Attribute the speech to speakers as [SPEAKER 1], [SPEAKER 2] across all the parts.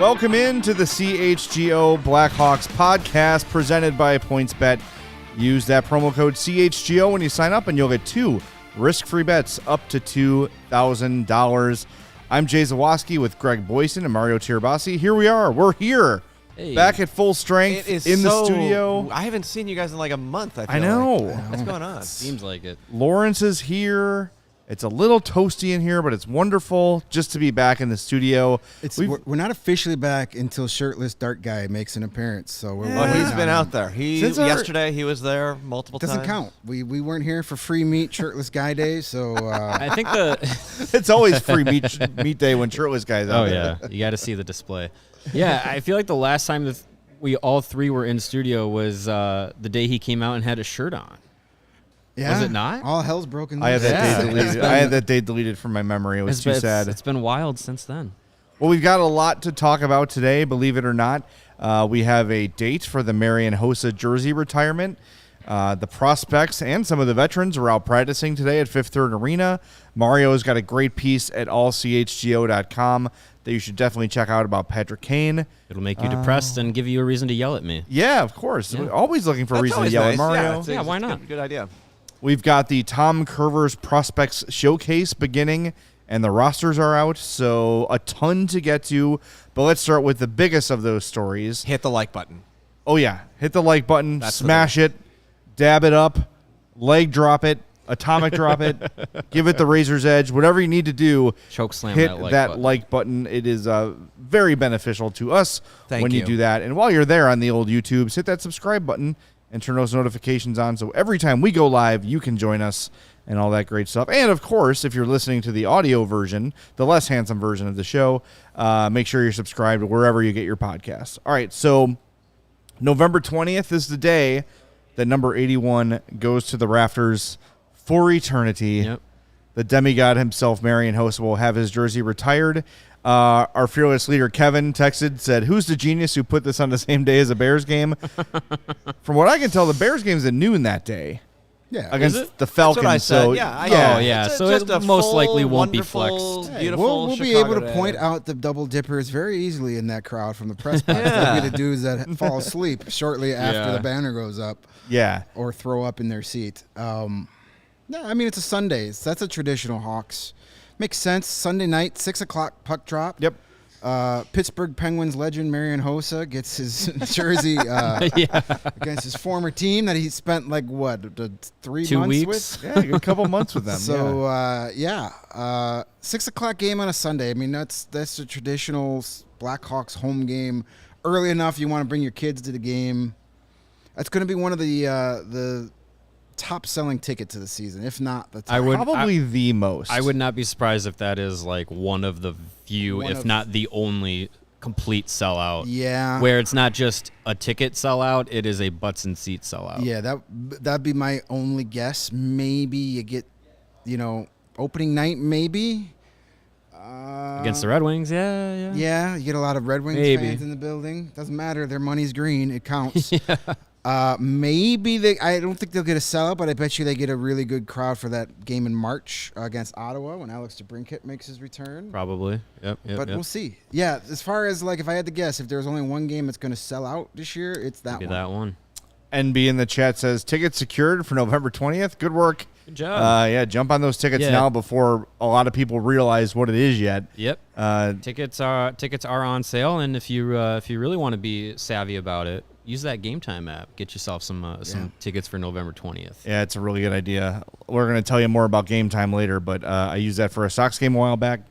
[SPEAKER 1] Welcome into the CHGO Blackhawks Podcast presented by PointsBet. Use that promo code CHGO when you sign up and you'll get 2 risk-free bets up to $2,000. I'm Jay Zawaski with Greg Boysen and Mario Tirabassi. Here we are. We're here.
[SPEAKER 2] Hey.
[SPEAKER 1] Back at full strength in the studio.
[SPEAKER 3] I haven't seen you guys in like a month. I
[SPEAKER 1] know.
[SPEAKER 3] What's going on?
[SPEAKER 2] Seems like it.
[SPEAKER 1] Lawrence is here. It's a little toasty in here, but it's wonderful just to be back in the studio.
[SPEAKER 4] We're not officially back until Shirtless Dart Guy makes an appearance. So
[SPEAKER 3] he's been out there. Yesterday he was there multiple times.
[SPEAKER 4] Doesn't count. We weren't here for free meat Shirtless Guy Day. So
[SPEAKER 2] I think
[SPEAKER 1] it's always free meat day when Shirtless Guy's out there.
[SPEAKER 2] Yeah, you got to see the display. Yeah, I feel like the last time that we all three were in studio was the day he came out and had a shirt on.
[SPEAKER 4] Yeah.
[SPEAKER 2] Was it not?
[SPEAKER 4] All hell's broken loose.
[SPEAKER 1] I had that day deleted. I had that day deleted from my memory. It was too sad.
[SPEAKER 2] It's been wild since then.
[SPEAKER 1] Well, we've got a lot to talk about today, believe it or not. We have a date for the Marian Hossa jersey retirement. The prospects and some of the veterans are out practicing today at Fifth Third Arena. Mario's got a great piece at allchgo.com that you should definitely check out about Patrick Kane.
[SPEAKER 2] It'll make you depressed and give you a reason to yell at me.
[SPEAKER 1] Yeah, of course.
[SPEAKER 2] Yeah.
[SPEAKER 1] We're always looking for a reason to yell at Mario.
[SPEAKER 2] Yeah, why not?
[SPEAKER 3] Good idea.
[SPEAKER 1] We've got the Tom Kurver's Prospects Showcase beginning, and the rosters are out, so a ton to get to. But let's start with the biggest of those stories.
[SPEAKER 3] Hit the like button.
[SPEAKER 1] Oh, yeah. Hit the like button,
[SPEAKER 3] That's
[SPEAKER 1] smash it, dab it up, leg drop it, atomic drop it, give it the razor's edge, whatever you need to do.
[SPEAKER 2] Choke slam
[SPEAKER 1] hit
[SPEAKER 2] that
[SPEAKER 1] like button. It is very beneficial to us when you
[SPEAKER 3] you
[SPEAKER 1] do that. And while you're there on the old YouTubes, hit that subscribe button and turn those notifications on so every time we go live, you can join us and all that great stuff. And, of course, if you're listening to the audio version, the less handsome version of the show, make sure you're subscribed wherever you get your podcasts. All right, so November 20th is the day that number 81 goes to the rafters for eternity.
[SPEAKER 2] Yep.
[SPEAKER 1] The demigod himself, Marian Hossa, will have his jersey retired. Our fearless leader, Kevin, texted, said, "Who's the genius who put this on the same day as a Bears game?" From what I can tell, the Bears game's at noon that day.
[SPEAKER 4] Yeah.
[SPEAKER 1] Against the Falcons.
[SPEAKER 3] That's what I said.
[SPEAKER 1] So,
[SPEAKER 2] yeah. So it most likely won't be flexed.
[SPEAKER 3] Beautiful
[SPEAKER 4] We'll be
[SPEAKER 3] Chicago
[SPEAKER 4] able to
[SPEAKER 3] day.
[SPEAKER 4] point out the double dippers very easily in that crowd from the press box. They'll be the dudes that fall asleep shortly after the banner goes up.
[SPEAKER 1] Yeah.
[SPEAKER 4] Or throw up in their seat. No, I mean, it's a Sunday. That's a traditional Hawks. Makes sense. Sunday night, 6 o'clock puck drop.
[SPEAKER 1] Yep.
[SPEAKER 4] Pittsburgh Penguins legend Marian Hossa gets his jersey against his former team that he spent 3
[SPEAKER 2] 2
[SPEAKER 4] months
[SPEAKER 2] weeks
[SPEAKER 4] with.
[SPEAKER 1] Yeah, a good couple months with them.
[SPEAKER 4] So 6 o'clock game on a Sunday. I mean, that's a traditional Blackhawks home game. Early enough, you want to bring your kids to the game. That's going to be one of the top selling tickets of the season, if not the top.
[SPEAKER 1] Probably the most.
[SPEAKER 2] I would not be surprised if that is like one of the few, if not the only complete sellout.
[SPEAKER 4] Yeah.
[SPEAKER 2] Where it's not just a ticket sellout, it is a butts and seats sellout.
[SPEAKER 4] Yeah, that'd be my only guess. Maybe you get, opening night, maybe.
[SPEAKER 2] Against the Red Wings, yeah.
[SPEAKER 4] Yeah, you get a lot of Red Wings fans in the building. Doesn't matter. Their money's green. It counts. Maybe I don't think they'll get a sellout, but I bet you they get a really good crowd for that game in March against Ottawa when Alex DeBrincat makes his return.
[SPEAKER 2] Probably. Yep.
[SPEAKER 4] But we'll see. Yeah, as far as if I had to guess, if there was only one game that's going to sell out this year, it's that
[SPEAKER 2] Maybe
[SPEAKER 4] one.
[SPEAKER 2] that one.
[SPEAKER 1] NB in the chat says, tickets secured for November 20th. Good work.
[SPEAKER 2] Good job.
[SPEAKER 1] Jump on those tickets now before a lot of people realize what it is yet.
[SPEAKER 2] Yep. Tickets are on sale, and if you really want to be savvy about it, use that Gametime app. Get yourself some tickets for November 20th.
[SPEAKER 1] Yeah, it's a really good idea. We're going to tell you more about Gametime later, but I used that for a Sox game a while back.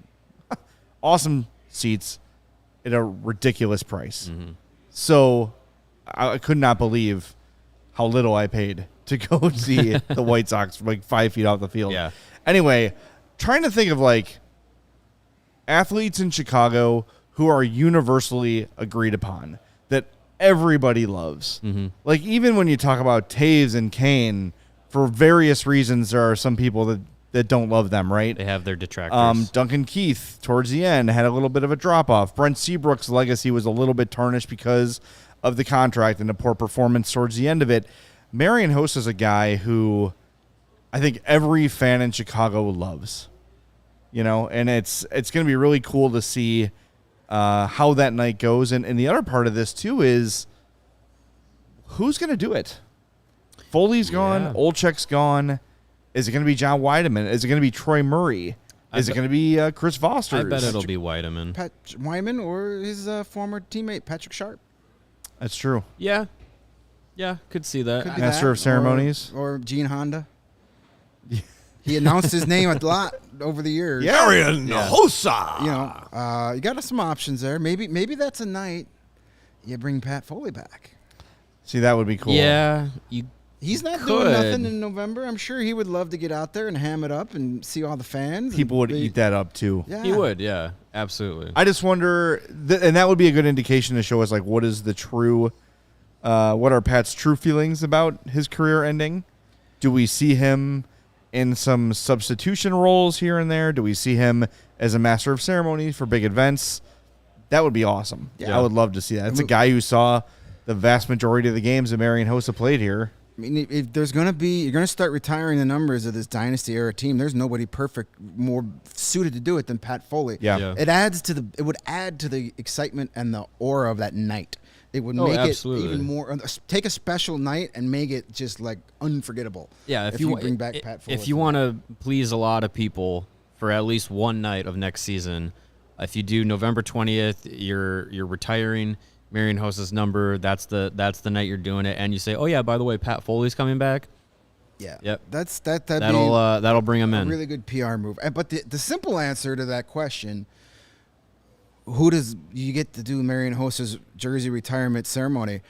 [SPEAKER 1] Awesome seats at a ridiculous price.
[SPEAKER 2] Mm-hmm.
[SPEAKER 1] So I could not believe how little I paid to go see the White Sox from 5 feet off the field.
[SPEAKER 2] Yeah.
[SPEAKER 1] Anyway, trying to think of athletes in Chicago who are universally agreed upon that everybody loves.
[SPEAKER 2] Mm-hmm.
[SPEAKER 1] Even when you talk about Taves and Kane, for various reasons, there are some people that don't love them, right?
[SPEAKER 2] They have their detractors.
[SPEAKER 1] Duncan Keith, towards the end, had a little bit of a drop-off. Brent Seabrook's legacy was a little bit tarnished because of the contract and the poor performance towards the end of it. Marian Hossa is a guy who I think every fan in Chicago loves. And it's going to be really cool to see how that night goes. And the other part of this, too, is who's going to do it? Foley's gone. Olczyk's gone. Is it going to be John Weideman? Is it going to be Troy Murray? Is it going to be Chris Foster?
[SPEAKER 2] I bet it'll be Weideman.
[SPEAKER 4] Weideman or his former teammate, Patrick Sharp.
[SPEAKER 1] That's true.
[SPEAKER 2] Yeah, could see that.
[SPEAKER 4] Could be
[SPEAKER 1] Master of ceremonies.
[SPEAKER 4] Or Gene Honda. He announced his name a lot over the years.
[SPEAKER 3] Marian Hossa.
[SPEAKER 4] You know, you got some options there. Maybe that's a night you bring Pat Foley back.
[SPEAKER 1] See, that would be cool.
[SPEAKER 2] Yeah,
[SPEAKER 4] he's not doing nothing in November. I'm sure he would love to get out there and ham it up and see all the fans.
[SPEAKER 1] People would eat that up, too.
[SPEAKER 4] Yeah.
[SPEAKER 2] he would. Yeah, absolutely.
[SPEAKER 1] I just wonder, and that would be a good indication to show us, like, what is the true, what are Pat's true feelings about his career ending? Do we see him in some substitution roles here and there? Do we see him as a master of ceremonies for big events? That would be awesome.
[SPEAKER 4] Yeah.
[SPEAKER 1] I would love to see that. It's a guy who saw the vast majority of the games that Marian Hossa played here.
[SPEAKER 4] I mean, if there's going to be, you're going to start retiring the numbers of this dynasty era team. There's nobody more suited to do it than Pat Foley.
[SPEAKER 1] Yeah.
[SPEAKER 4] It would add to the excitement and the aura of that night. It would make it even more. Take a special night and make it just like unforgettable.
[SPEAKER 2] Yeah,
[SPEAKER 4] if you bring back Pat Foley.
[SPEAKER 2] If you want to please a lot of people for at least one night of next season, if you do November 20th, you're retiring Marian Hossa's number. That's the night you're doing it, and you say, oh yeah, by the way, Pat Foley's coming back.
[SPEAKER 4] Yeah.
[SPEAKER 2] Yep.
[SPEAKER 4] That'll
[SPEAKER 2] bring him in.
[SPEAKER 4] A really good PR move. But the simple answer to that question. Who does you get to do Marian Hossa's jersey retirement ceremony?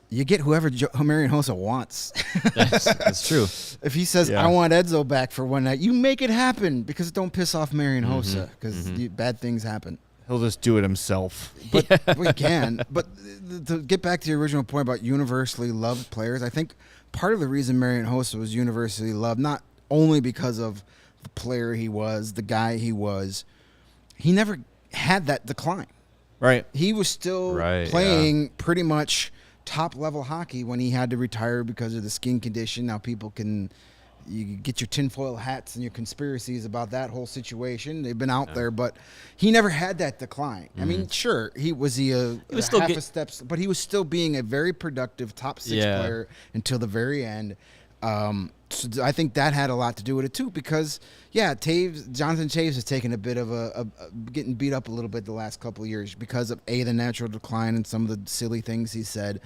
[SPEAKER 4] You get whoever Marian Hossa wants.
[SPEAKER 2] That's true.
[SPEAKER 4] If he says, I want Edzo back for one night, you make it happen because it don't piss off Marian Hossa because bad things happen.
[SPEAKER 1] He'll just do it himself.
[SPEAKER 4] But we can. But to get back to your original point about universally loved players, I think part of the reason Marian Hossa was universally loved, not only because of the player he was, the guy he was, he never had that decline.
[SPEAKER 1] Right.
[SPEAKER 4] He was still playing pretty much top-level hockey when he had to retire because of the skin condition. Now you get your tinfoil hats and your conspiracies about that whole situation. They've been out there, but he never had that decline. I mean, sure, he was still half a step, but he was still being a very productive top six player until the very end. So I think that had a lot to do with it too, because Jonathan Toews has taken a bit of a getting beat up a little bit the last couple of years because of the natural decline and some of the silly things he said.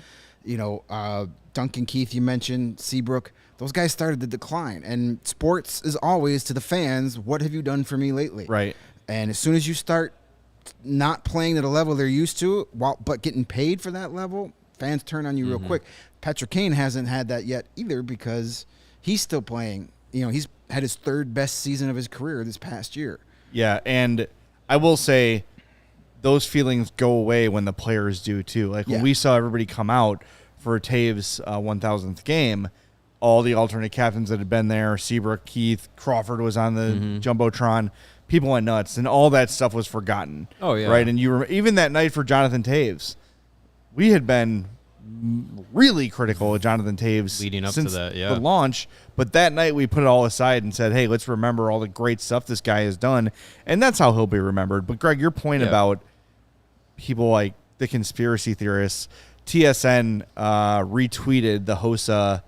[SPEAKER 4] You know, Duncan Keith, you mentioned Seabrook. Those guys started to decline, and sports is always to the fans. What have you done for me lately?
[SPEAKER 1] Right.
[SPEAKER 4] And as soon as you start not playing at a level they're used to, but getting paid for that level, fans turn on you real quick. Patrick Kane hasn't had that yet either because he's still playing. You know, he's had his third best season of his career this past year.
[SPEAKER 1] Yeah, and I will say those feelings go away when the players do too. Like when we saw everybody come out for Toews' 1,000th game, all the alternate captains that had been there, Seabrook, Keith, Crawford was on the Jumbotron. People went nuts, and all that stuff was forgotten.
[SPEAKER 2] Oh, yeah.
[SPEAKER 1] Right, and even that night for Jonathan Toews, we had been really critical of Jonathan Toews
[SPEAKER 2] leading up
[SPEAKER 1] since
[SPEAKER 2] to that,
[SPEAKER 1] the launch. But that night we put it all aside and said, hey, let's remember all the great stuff this guy has done. And that's how he'll be remembered. But, Greg, your point about people like the conspiracy theorists, TSN retweeted the Hossa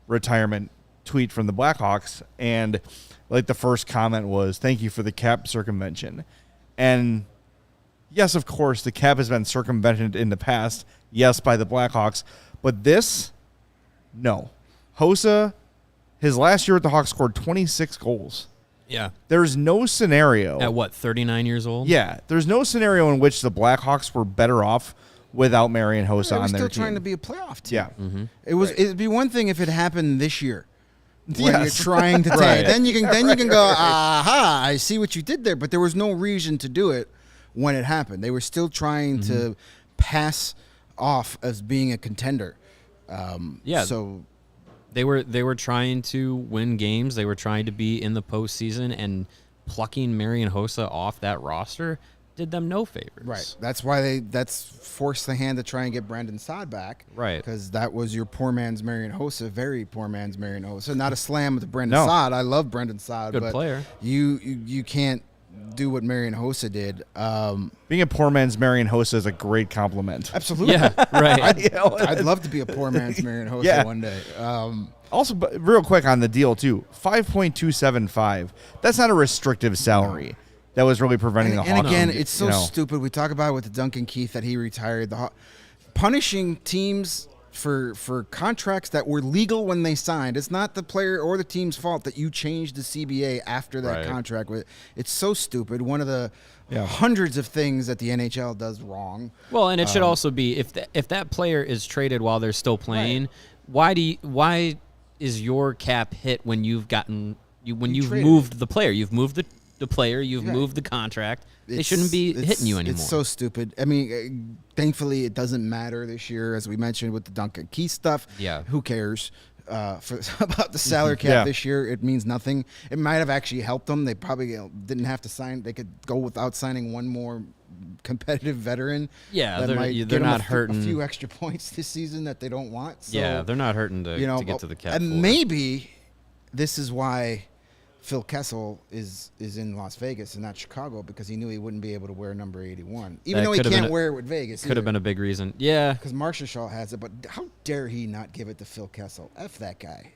[SPEAKER 1] retirement tweet from the Blackhawks, and like the first comment was, thank you for the cap circumvention. And yes, of course, the cap has been circumvented in the past, yes, by the Blackhawks, but this, no. Hossa, his last year at the Hawks, scored 26 goals.
[SPEAKER 2] Yeah.
[SPEAKER 1] There's no scenario.
[SPEAKER 2] At what, 39 years old?
[SPEAKER 1] Yeah. There's no scenario in which the Blackhawks were better off without Marian Hossa on their team.
[SPEAKER 4] Still trying to be a playoff team.
[SPEAKER 1] Yeah.
[SPEAKER 4] It'd be one thing if it happened this year. When you're trying to take, then you can go, aha, I see what you did there. But there was no reason to do it when it happened. They were still trying to pass off as being a contender. So
[SPEAKER 2] they were trying to win games. They were trying to be in the postseason, and plucking Marian Hossa off that roster did them no favors.
[SPEAKER 4] Right. That's why that's forced the hand to try and get Brandon Saad back.
[SPEAKER 2] Right.
[SPEAKER 4] Because that was your poor man's Marian Hossa, very poor man's Marian Hossa. Not a slam with Brandon Saad. I love Brandon Saad.
[SPEAKER 2] Good player.
[SPEAKER 4] You can't do what Marian Hossa did.
[SPEAKER 1] Being a poor man's Marian Hossa is a great compliment.
[SPEAKER 4] Absolutely.
[SPEAKER 2] Yeah, right.
[SPEAKER 4] I'd love to be a poor man's Marian Hossa one day.
[SPEAKER 1] Also, but real quick on the deal, too, $5.275. That's not a restrictive salary. That was really preventing the Hawks.
[SPEAKER 4] And again, it's so stupid. We talk about it with the Duncan Keith that he retired. Punishing teams for contracts that were legal when they signed. It's not the player or the team's fault that you changed the CBA after that contract. It's so stupid. One of the hundreds of things that the NHL does wrong.
[SPEAKER 2] Well, and it should also be if that player is traded while they're still playing, why is your cap hit when you've moved the player? You've moved the player, you've moved the contract. They shouldn't be hitting you anymore.
[SPEAKER 4] It's so stupid. I mean, thankfully, it doesn't matter this year, as we mentioned with the Duncan Keith stuff.
[SPEAKER 2] Yeah.
[SPEAKER 4] Who cares about the salary cap this year? It means nothing. It might have actually helped them. They probably didn't have to sign. They could go without signing one more competitive veteran.
[SPEAKER 2] Yeah,
[SPEAKER 4] that
[SPEAKER 2] they're not hurting
[SPEAKER 4] a few extra points this season that they don't want. So,
[SPEAKER 2] yeah, they're not hurting to get to the cap.
[SPEAKER 4] And maybe this is why Phil Kessel is in Las Vegas and not Chicago, because he knew he wouldn't be able to wear number 81, even though he can't wear it with Vegas.
[SPEAKER 2] Could have been a big reason. Yeah,
[SPEAKER 4] because Marchessault has it, but how dare he not give it to Phil Kessel? F that guy.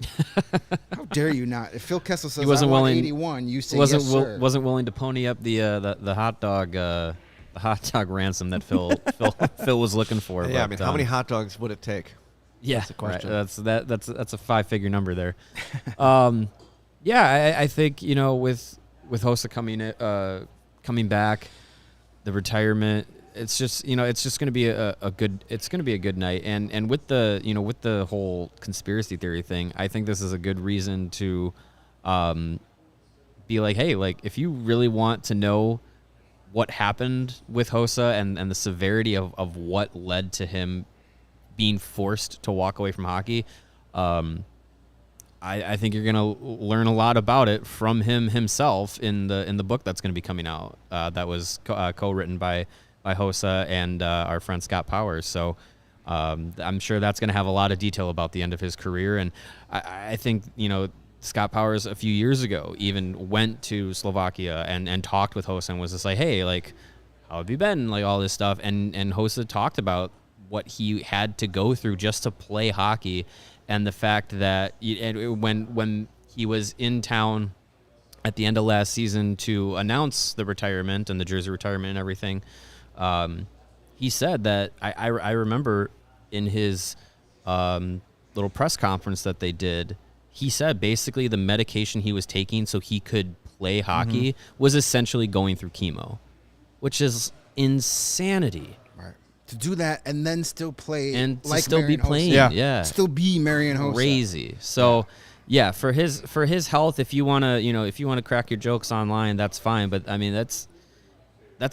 [SPEAKER 4] How dare you not? If Phil Kessel says, "I want 81," you say yes, sir.
[SPEAKER 2] Wasn't willing to pony up the hot dog ransom that Phil was looking for.
[SPEAKER 3] Yeah,
[SPEAKER 2] but,
[SPEAKER 3] how many hot dogs would it take?
[SPEAKER 2] Yeah,
[SPEAKER 3] that's the question.
[SPEAKER 2] Right. That's a 5-figure number there. Yeah, I think with Hossa coming back, the retirement, it's just going to be a good night, and with the whole conspiracy theory thing, I think this is a good reason to be like, hey, like if you really want to know what happened with Hossa and the severity of what led to him being forced to walk away from hockey. I think you're going to learn a lot about it from him himself in the book that's going to be coming out. That was co-written by Hossa and our friend Scott Powers. So I'm sure that's going to have a lot of detail about the end of his career. And I think Scott Powers a few years ago even went to Slovakia and talked with Hossa and was just like, hey, like, how have you been? Like all this stuff. And Hossa talked about what he had to go through just to play hockey. And the fact that when he was in town at the end of last season to announce the retirement and the jersey retirement and everything, he said that I remember in his little press conference that they did, he said basically the medication he was taking so he could play hockey was essentially going through chemo, which is insanity.
[SPEAKER 4] To do that and then still play
[SPEAKER 2] and
[SPEAKER 4] like
[SPEAKER 2] still
[SPEAKER 4] Marian
[SPEAKER 2] be playing,
[SPEAKER 4] Hossa. Still be Marian Hossa.
[SPEAKER 2] Crazy. So, yeah, for his health, if you wanna crack your jokes online, that's fine. But I mean, that's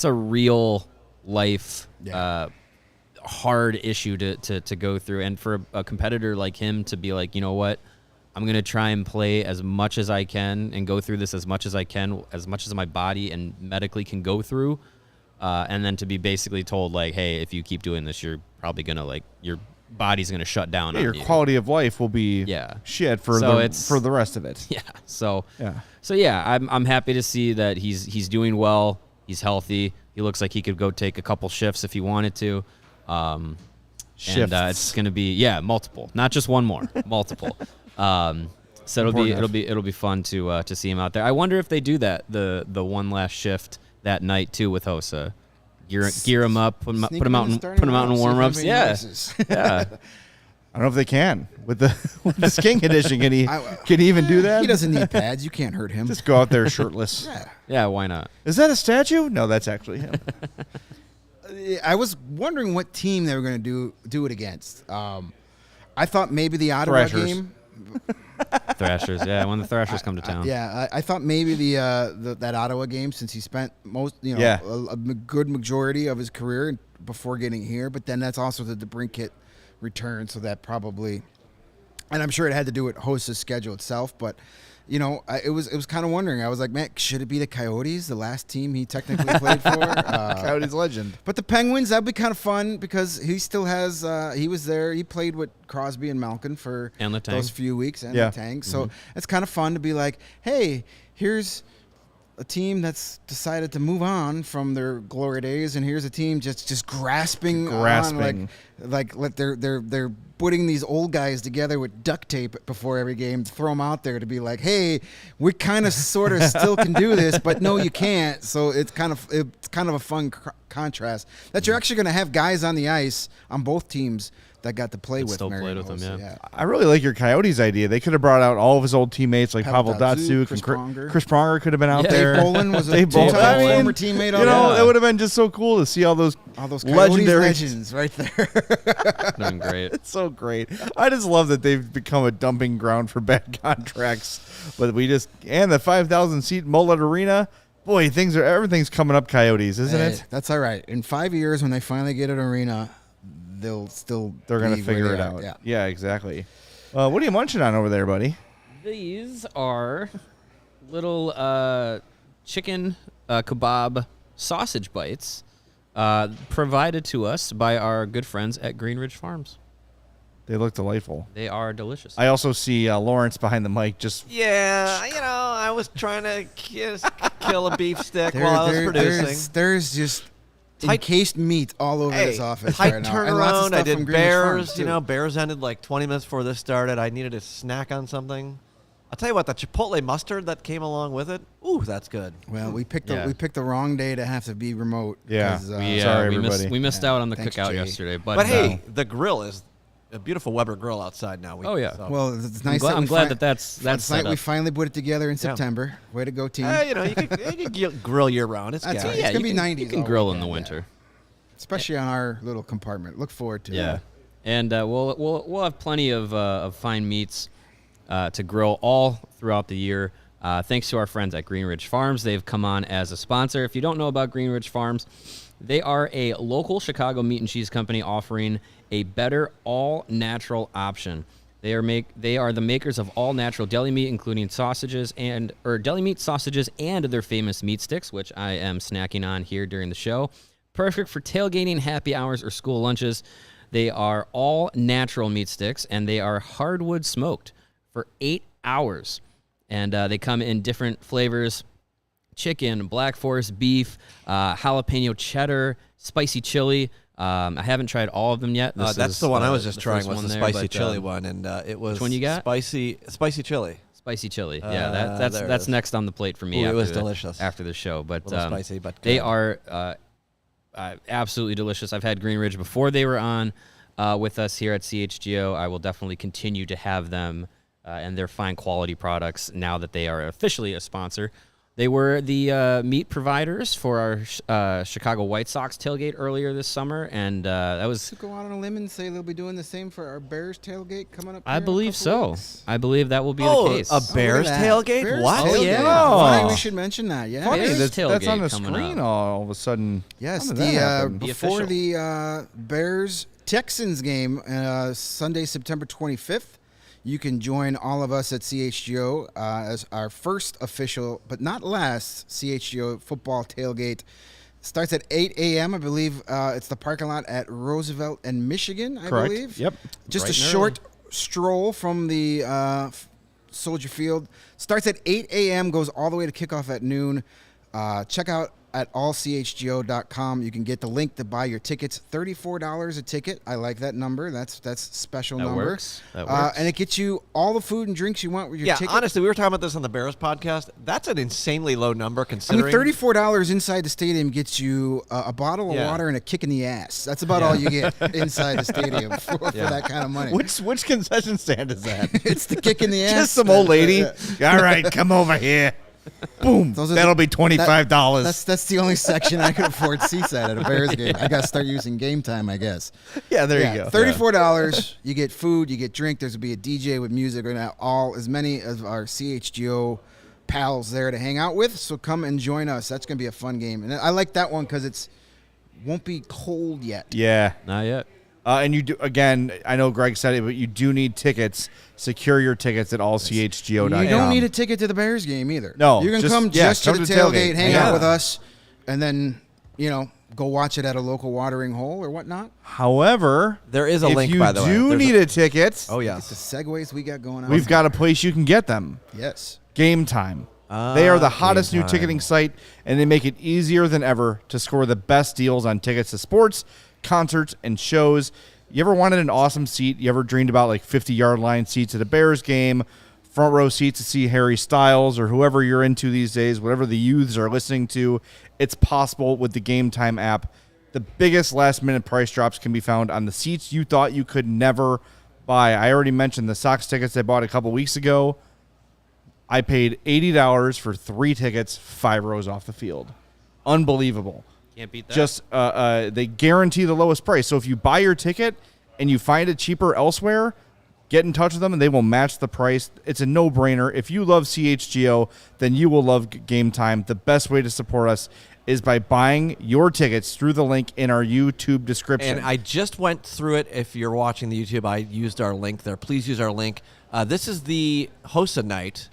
[SPEAKER 2] a real life hard issue to go through, and for a competitor like him to be like, you know what, I'm gonna try and play as much as I can and go through this as much as I can, as much as my body and medically can go through. And then to be basically told, like, hey, if you keep doing this, you're probably going to, your body's going to shut down on
[SPEAKER 1] your
[SPEAKER 2] you.
[SPEAKER 1] quality of life will be shit for the rest of it.
[SPEAKER 2] Yeah. So I'm happy to see that he's doing well. He's healthy. He looks like he could go take a couple shifts if he wanted to.
[SPEAKER 1] Shifts.
[SPEAKER 2] And it's going to be, multiple, not just one more, multiple. So it'll be fun to see him out there. I wonder if they do that, the one last shift that night too with Hossa, gear him up, put him out in warm-ups. Yeah.
[SPEAKER 1] I don't know if they can with the skin condition. Can he even do that?
[SPEAKER 4] He doesn't need pads. You can't hurt him.
[SPEAKER 1] Just go out there shirtless.
[SPEAKER 2] Yeah, why not?
[SPEAKER 1] Is that a statue? No, that's actually him.
[SPEAKER 4] I was wondering what team they were going to do it against. I thought maybe the Ottawa game.
[SPEAKER 2] Thrashers, when the Thrashers come to town.
[SPEAKER 4] I thought maybe that Ottawa game, since he spent a good majority of his career before getting here, but then that's also the DeBrincat return, so that probably, and I'm sure it had to do with Hossa's schedule itself, but it was kind of wondering. I was like, man, should it be the Coyotes, the last team he technically played for?
[SPEAKER 1] Coyotes legend.
[SPEAKER 4] But the Penguins, that'd be kind of fun because he still has. He was there. He played with Crosby and Malkin for those few weeks, and Letang. So it's kind of fun to be like, hey, here's a team that's decided to move on from their glory days, and here's a team just grasping on, like they're putting these old guys together with duct tape before every game to throw them out there to be like, hey, we kind of sort of still can do this, but no, you can't. So it's kind of a fun contrast that you're actually going to have guys on the ice on both teams that got to play with.
[SPEAKER 2] Still
[SPEAKER 4] Marian
[SPEAKER 2] played with
[SPEAKER 4] Hossa,
[SPEAKER 2] him, yeah.
[SPEAKER 1] I really like your Coyotes idea. They could have brought out all of his old teammates like Pavel Datsyuk
[SPEAKER 4] Chris
[SPEAKER 1] and
[SPEAKER 4] Pronger.
[SPEAKER 1] Chris Pronger could have been out
[SPEAKER 4] Dave
[SPEAKER 1] there.
[SPEAKER 4] Bolin was a
[SPEAKER 1] Dave Bolin.
[SPEAKER 4] two-time
[SPEAKER 1] I mean,
[SPEAKER 4] former teammate.
[SPEAKER 1] You know, it would have been just so cool to see all those
[SPEAKER 4] Coyotes
[SPEAKER 1] legendary
[SPEAKER 4] legends right there.
[SPEAKER 2] Doing great.
[SPEAKER 1] It's so great. I just love that they've become a dumping ground for bad contracts. But and the 5,000 seat Mullet Arena. Boy, everything's coming up Coyotes, isn't it?
[SPEAKER 4] That's all right. In 5 years, when they finally get an arena, they're
[SPEAKER 1] going to figure it out. Yeah, exactly. What are you munching on over there, buddy?
[SPEAKER 2] These are little chicken kebab sausage bites provided to us by our good friends at Greenridge Farms.
[SPEAKER 1] They look delightful.
[SPEAKER 2] They are delicious.
[SPEAKER 1] I also see Lawrence behind the mic just...
[SPEAKER 3] Yeah, I was trying to kill a beef stick while I was producing.
[SPEAKER 4] There's just encased meat all over this office
[SPEAKER 3] tight
[SPEAKER 4] right now.
[SPEAKER 3] turnaround. I did Bears.
[SPEAKER 4] Farms,
[SPEAKER 3] Bears ended like 20 minutes before this started. I needed a snack on something. I'll tell you what, the Chipotle mustard that came along with it, ooh, that's good.
[SPEAKER 4] Well, we picked the wrong day to have to be remote.
[SPEAKER 1] Yeah.
[SPEAKER 2] Sorry,
[SPEAKER 1] everybody.
[SPEAKER 2] We missed out on the
[SPEAKER 4] Thanks,
[SPEAKER 2] cookout
[SPEAKER 4] Jay.
[SPEAKER 2] yesterday.
[SPEAKER 3] But hey, the grill is a beautiful Weber grill outside now.
[SPEAKER 4] Well, it's nice.
[SPEAKER 2] I'm glad that's
[SPEAKER 4] tonight
[SPEAKER 2] set
[SPEAKER 4] we
[SPEAKER 2] up.
[SPEAKER 4] finally put it together in September. Way to go, team!
[SPEAKER 3] You can grill year round. It's
[SPEAKER 4] That's
[SPEAKER 3] gas.
[SPEAKER 4] right. It's gonna be 90s.
[SPEAKER 2] You can
[SPEAKER 4] all
[SPEAKER 2] grill in
[SPEAKER 4] weekend,
[SPEAKER 2] the winter.
[SPEAKER 4] especially on our little compartment. Look forward to it.
[SPEAKER 2] Yeah, and we'll have plenty of fine meats to grill all throughout the year. Thanks to our friends at Greenridge Farms, they've come on as a sponsor. If you don't know about Greenridge Farms, they are a local Chicago meat and cheese company offering a better all-natural option. They are the makers of all-natural deli meat, including deli meat sausages and their famous meat sticks, which I am snacking on here during the show. Perfect for tailgating, happy hours, or school lunches. They are all natural meat sticks, and they are hardwood smoked for 8 hours. And they come in different flavors: chicken, Black Forest beef, jalapeno cheddar, spicy chili. I haven't tried all of them yet.
[SPEAKER 3] That's the one I was just trying, was the spicy chili
[SPEAKER 2] one.
[SPEAKER 3] one, and it was
[SPEAKER 2] Which one you got?
[SPEAKER 3] Spicy chili.
[SPEAKER 2] Spicy chili. Yeah, that's next on the plate for me.
[SPEAKER 3] Ooh, it was delicious
[SPEAKER 2] after the show. But
[SPEAKER 3] a little spicy, but
[SPEAKER 2] they
[SPEAKER 3] good.
[SPEAKER 2] are absolutely delicious. I've had Greenridge before they were on with us here at CHGO. I will definitely continue to have them and their fine quality products now that they are officially a sponsor. They were the meat providers for our Chicago White Sox tailgate earlier this summer, and that was...
[SPEAKER 4] To go out on a limb and say they'll be doing the same for our Bears tailgate coming up.
[SPEAKER 2] I believe so.
[SPEAKER 4] Weeks.
[SPEAKER 2] I believe that will be the case.
[SPEAKER 3] A Bears tailgate?
[SPEAKER 4] Bears
[SPEAKER 3] What?
[SPEAKER 4] tailgate.
[SPEAKER 2] Oh, yeah.
[SPEAKER 4] Funny we should mention that. Yeah.
[SPEAKER 1] Funny,
[SPEAKER 2] Bears
[SPEAKER 1] that's on the
[SPEAKER 2] tailgate coming
[SPEAKER 1] screen
[SPEAKER 2] up.
[SPEAKER 1] all of a sudden.
[SPEAKER 4] Yes,
[SPEAKER 1] How did that happen?
[SPEAKER 4] before
[SPEAKER 2] official.
[SPEAKER 4] the Bears Texans game, Sunday, September 25th. You can join all of us at CHGO as our first official, but not last, CHGO football tailgate. Starts at 8 a.m. I believe it's the parking lot at Roosevelt and Michigan, I
[SPEAKER 1] Correct.
[SPEAKER 4] believe.
[SPEAKER 1] Yep.
[SPEAKER 4] Just
[SPEAKER 2] Bright
[SPEAKER 4] a
[SPEAKER 2] and
[SPEAKER 4] short stroll from the Soldier Field. Starts at 8 a.m., goes all the way to kickoff at noon. Check out at allchgo.com. You can get the link to buy your tickets. $34 a ticket. I like that number. That's special
[SPEAKER 2] That
[SPEAKER 4] number.
[SPEAKER 2] works. That works.
[SPEAKER 4] And it gets you all the food and drinks you want with your ticket.
[SPEAKER 3] Honestly, we were talking about this on the Bears podcast. That's an insanely low number
[SPEAKER 4] I
[SPEAKER 3] considering.
[SPEAKER 4] mean, $34 inside the stadium gets you a bottle of water and a kick in the ass. That's about all you get inside the stadium for that kind of money.
[SPEAKER 1] Which concession stand is that?
[SPEAKER 4] It's the kick in the ass.
[SPEAKER 1] Just some old lady. All right, come over here. Boom. That'll be $25.
[SPEAKER 4] That's the only section I could afford seats at a Bears game. I got to start using Gametime, I guess.
[SPEAKER 1] Yeah, there you go.
[SPEAKER 4] $34. You get food, you get drink. There's going to be a DJ with music. We're going to have as many of our CHGO pals there to hang out with. So come and join us. That's going to be a fun game. And I like that one because won't be cold yet.
[SPEAKER 1] Yeah.
[SPEAKER 2] Not yet.
[SPEAKER 1] And you do, again, I know Greg said it, but you do need tickets. Secure your tickets at allchgo.com.
[SPEAKER 4] You don't need a ticket to the Bears game either.
[SPEAKER 1] No,
[SPEAKER 4] you can
[SPEAKER 1] just-
[SPEAKER 4] come
[SPEAKER 1] yeah,
[SPEAKER 4] just to
[SPEAKER 1] come
[SPEAKER 4] the
[SPEAKER 1] to
[SPEAKER 4] tailgate,
[SPEAKER 1] tailgate.
[SPEAKER 4] hang
[SPEAKER 1] Yeah.
[SPEAKER 4] out with us, and then go watch it at a local watering hole or whatnot.
[SPEAKER 1] However,
[SPEAKER 3] There is a
[SPEAKER 1] if
[SPEAKER 3] link,
[SPEAKER 1] you
[SPEAKER 3] by the way.
[SPEAKER 1] do
[SPEAKER 3] There's
[SPEAKER 1] need a ticket,
[SPEAKER 3] Oh,
[SPEAKER 4] The
[SPEAKER 3] yes.
[SPEAKER 4] segues we got going on.
[SPEAKER 1] we've got a place you can get them.
[SPEAKER 4] Yes.
[SPEAKER 1] Gametime. They are the hottest new
[SPEAKER 3] Gametime.
[SPEAKER 1] ticketing site, and they make it easier than ever to score the best deals on tickets to sports, concerts, and shows. You ever wanted an awesome seat? You ever dreamed about like 50-yard line seats at a Bears game, front row seats to see Harry Styles or whoever you're into these days, whatever the youths are listening to? It's possible with the Gametime app. The biggest last-minute price drops can be found on the seats you thought you could never buy. I already mentioned the Sox tickets I bought a couple weeks ago. I paid $80 for 3 tickets, 5 rows off the field. Unbelievable.
[SPEAKER 2] Can't beat that.
[SPEAKER 1] Just they guarantee the lowest price. So if you buy your ticket and you find it cheaper elsewhere, get in touch with them and they will match the price. It's a no-brainer. If you love CHGO, then you will love Gametime. The best way to support us is by buying your tickets through the link in our YouTube description.
[SPEAKER 3] And I just went through it. If you're watching the YouTube, I used our link there. Please use our link. This is the Hossa night.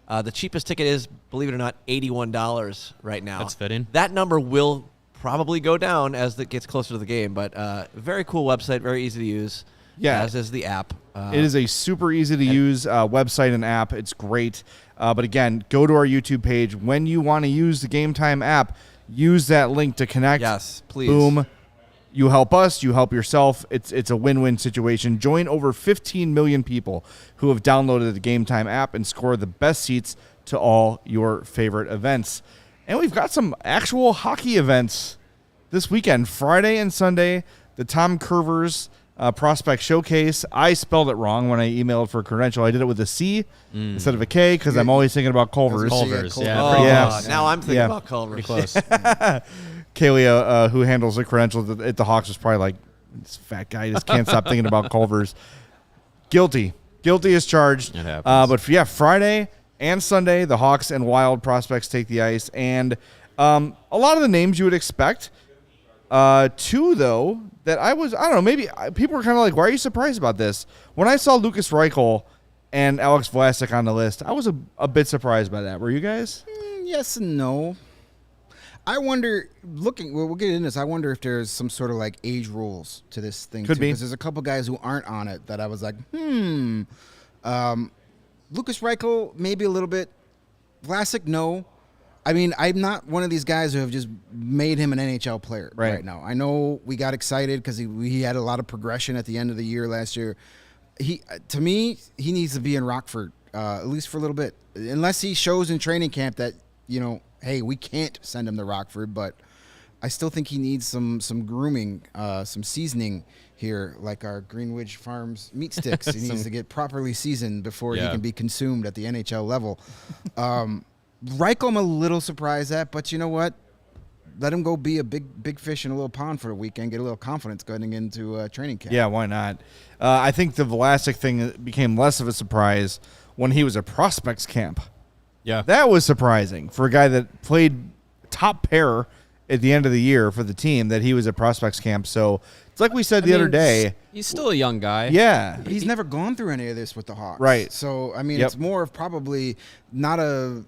[SPEAKER 3] The cheapest ticket is, believe it or not, $81 right now.
[SPEAKER 2] That's fitting.
[SPEAKER 3] That number will probably go down as it gets closer to the game, but very cool website, very easy to use.
[SPEAKER 1] Yeah.
[SPEAKER 3] As is the app.
[SPEAKER 1] It is a super easy to use website and app. It's great. But again, go to our YouTube page. When you want to use the Gametime app, use that link to connect.
[SPEAKER 3] Yes, please.
[SPEAKER 1] Boom. You help us, you help yourself. It's a win-win situation. Join over 15 million people who have downloaded the Gametime app and score the best seats to all your favorite events. And we've got some actual hockey events this weekend, Friday and Sunday. The Tom Kurver's Prospect Showcase. I spelled it wrong when I emailed for a credential. I did it with a C instead of a K because I'm always thinking about Culver's.
[SPEAKER 2] Culver's, yeah.
[SPEAKER 3] Oh,
[SPEAKER 2] Pretty
[SPEAKER 1] Yeah.
[SPEAKER 2] close.
[SPEAKER 3] now I'm thinking
[SPEAKER 1] Yeah.
[SPEAKER 3] about Culver.
[SPEAKER 2] Pretty close.
[SPEAKER 1] Kalia, who handles the credentials at the Hawks, was probably like, this fat guy just can't stop thinking about Culver's. Guilty as charged.
[SPEAKER 2] It happens.
[SPEAKER 1] But yeah, Friday and Sunday, the Hawks and Wild prospects take the ice. And a lot of the names you would expect. Two, though, that I don't know, maybe people were kind of like, why are you surprised about this? When I saw Lucas Reichel and Alex Vlasic on the list, I was a bit surprised by that. Were you guys?
[SPEAKER 4] Yes and no. I wonder, we'll get into this. I wonder if there's some sort of like age rules to this thing.
[SPEAKER 1] Could be.
[SPEAKER 4] Because there's a couple guys who aren't on it that I was like, Lucas Reichel, maybe a little bit. Vlasic, no. I mean, I'm not one of these guys who have just made him an NHL player right now. I know we got excited because he had a lot of progression at the end of the year last year. To me, he needs to be in Rockford, at least for a little bit. Unless he shows in training camp that, hey, we can't send him to Rockford, but I still think he needs some grooming, some seasoning here, like our Greenridge Farms meat sticks. He needs to get properly seasoned before he can be consumed at the NHL level. Reichel, I'm a little surprised at, but you know what? Let him go be a big fish in a little pond for a weekend, get a little confidence going into training camp.
[SPEAKER 1] Yeah, why not? I think the Vlasic thing became less of a surprise when he was at prospects camp.
[SPEAKER 2] Yeah.
[SPEAKER 1] That was surprising for a guy that played top pair at the end of the year for the team, that he was at prospects camp. So it's like we said the other day.
[SPEAKER 2] He's still a young guy.
[SPEAKER 1] Yeah.
[SPEAKER 4] He's never gone through any of this with the Hawks.
[SPEAKER 1] Right.
[SPEAKER 4] So, I mean,
[SPEAKER 1] Yep.
[SPEAKER 4] it's more of probably not a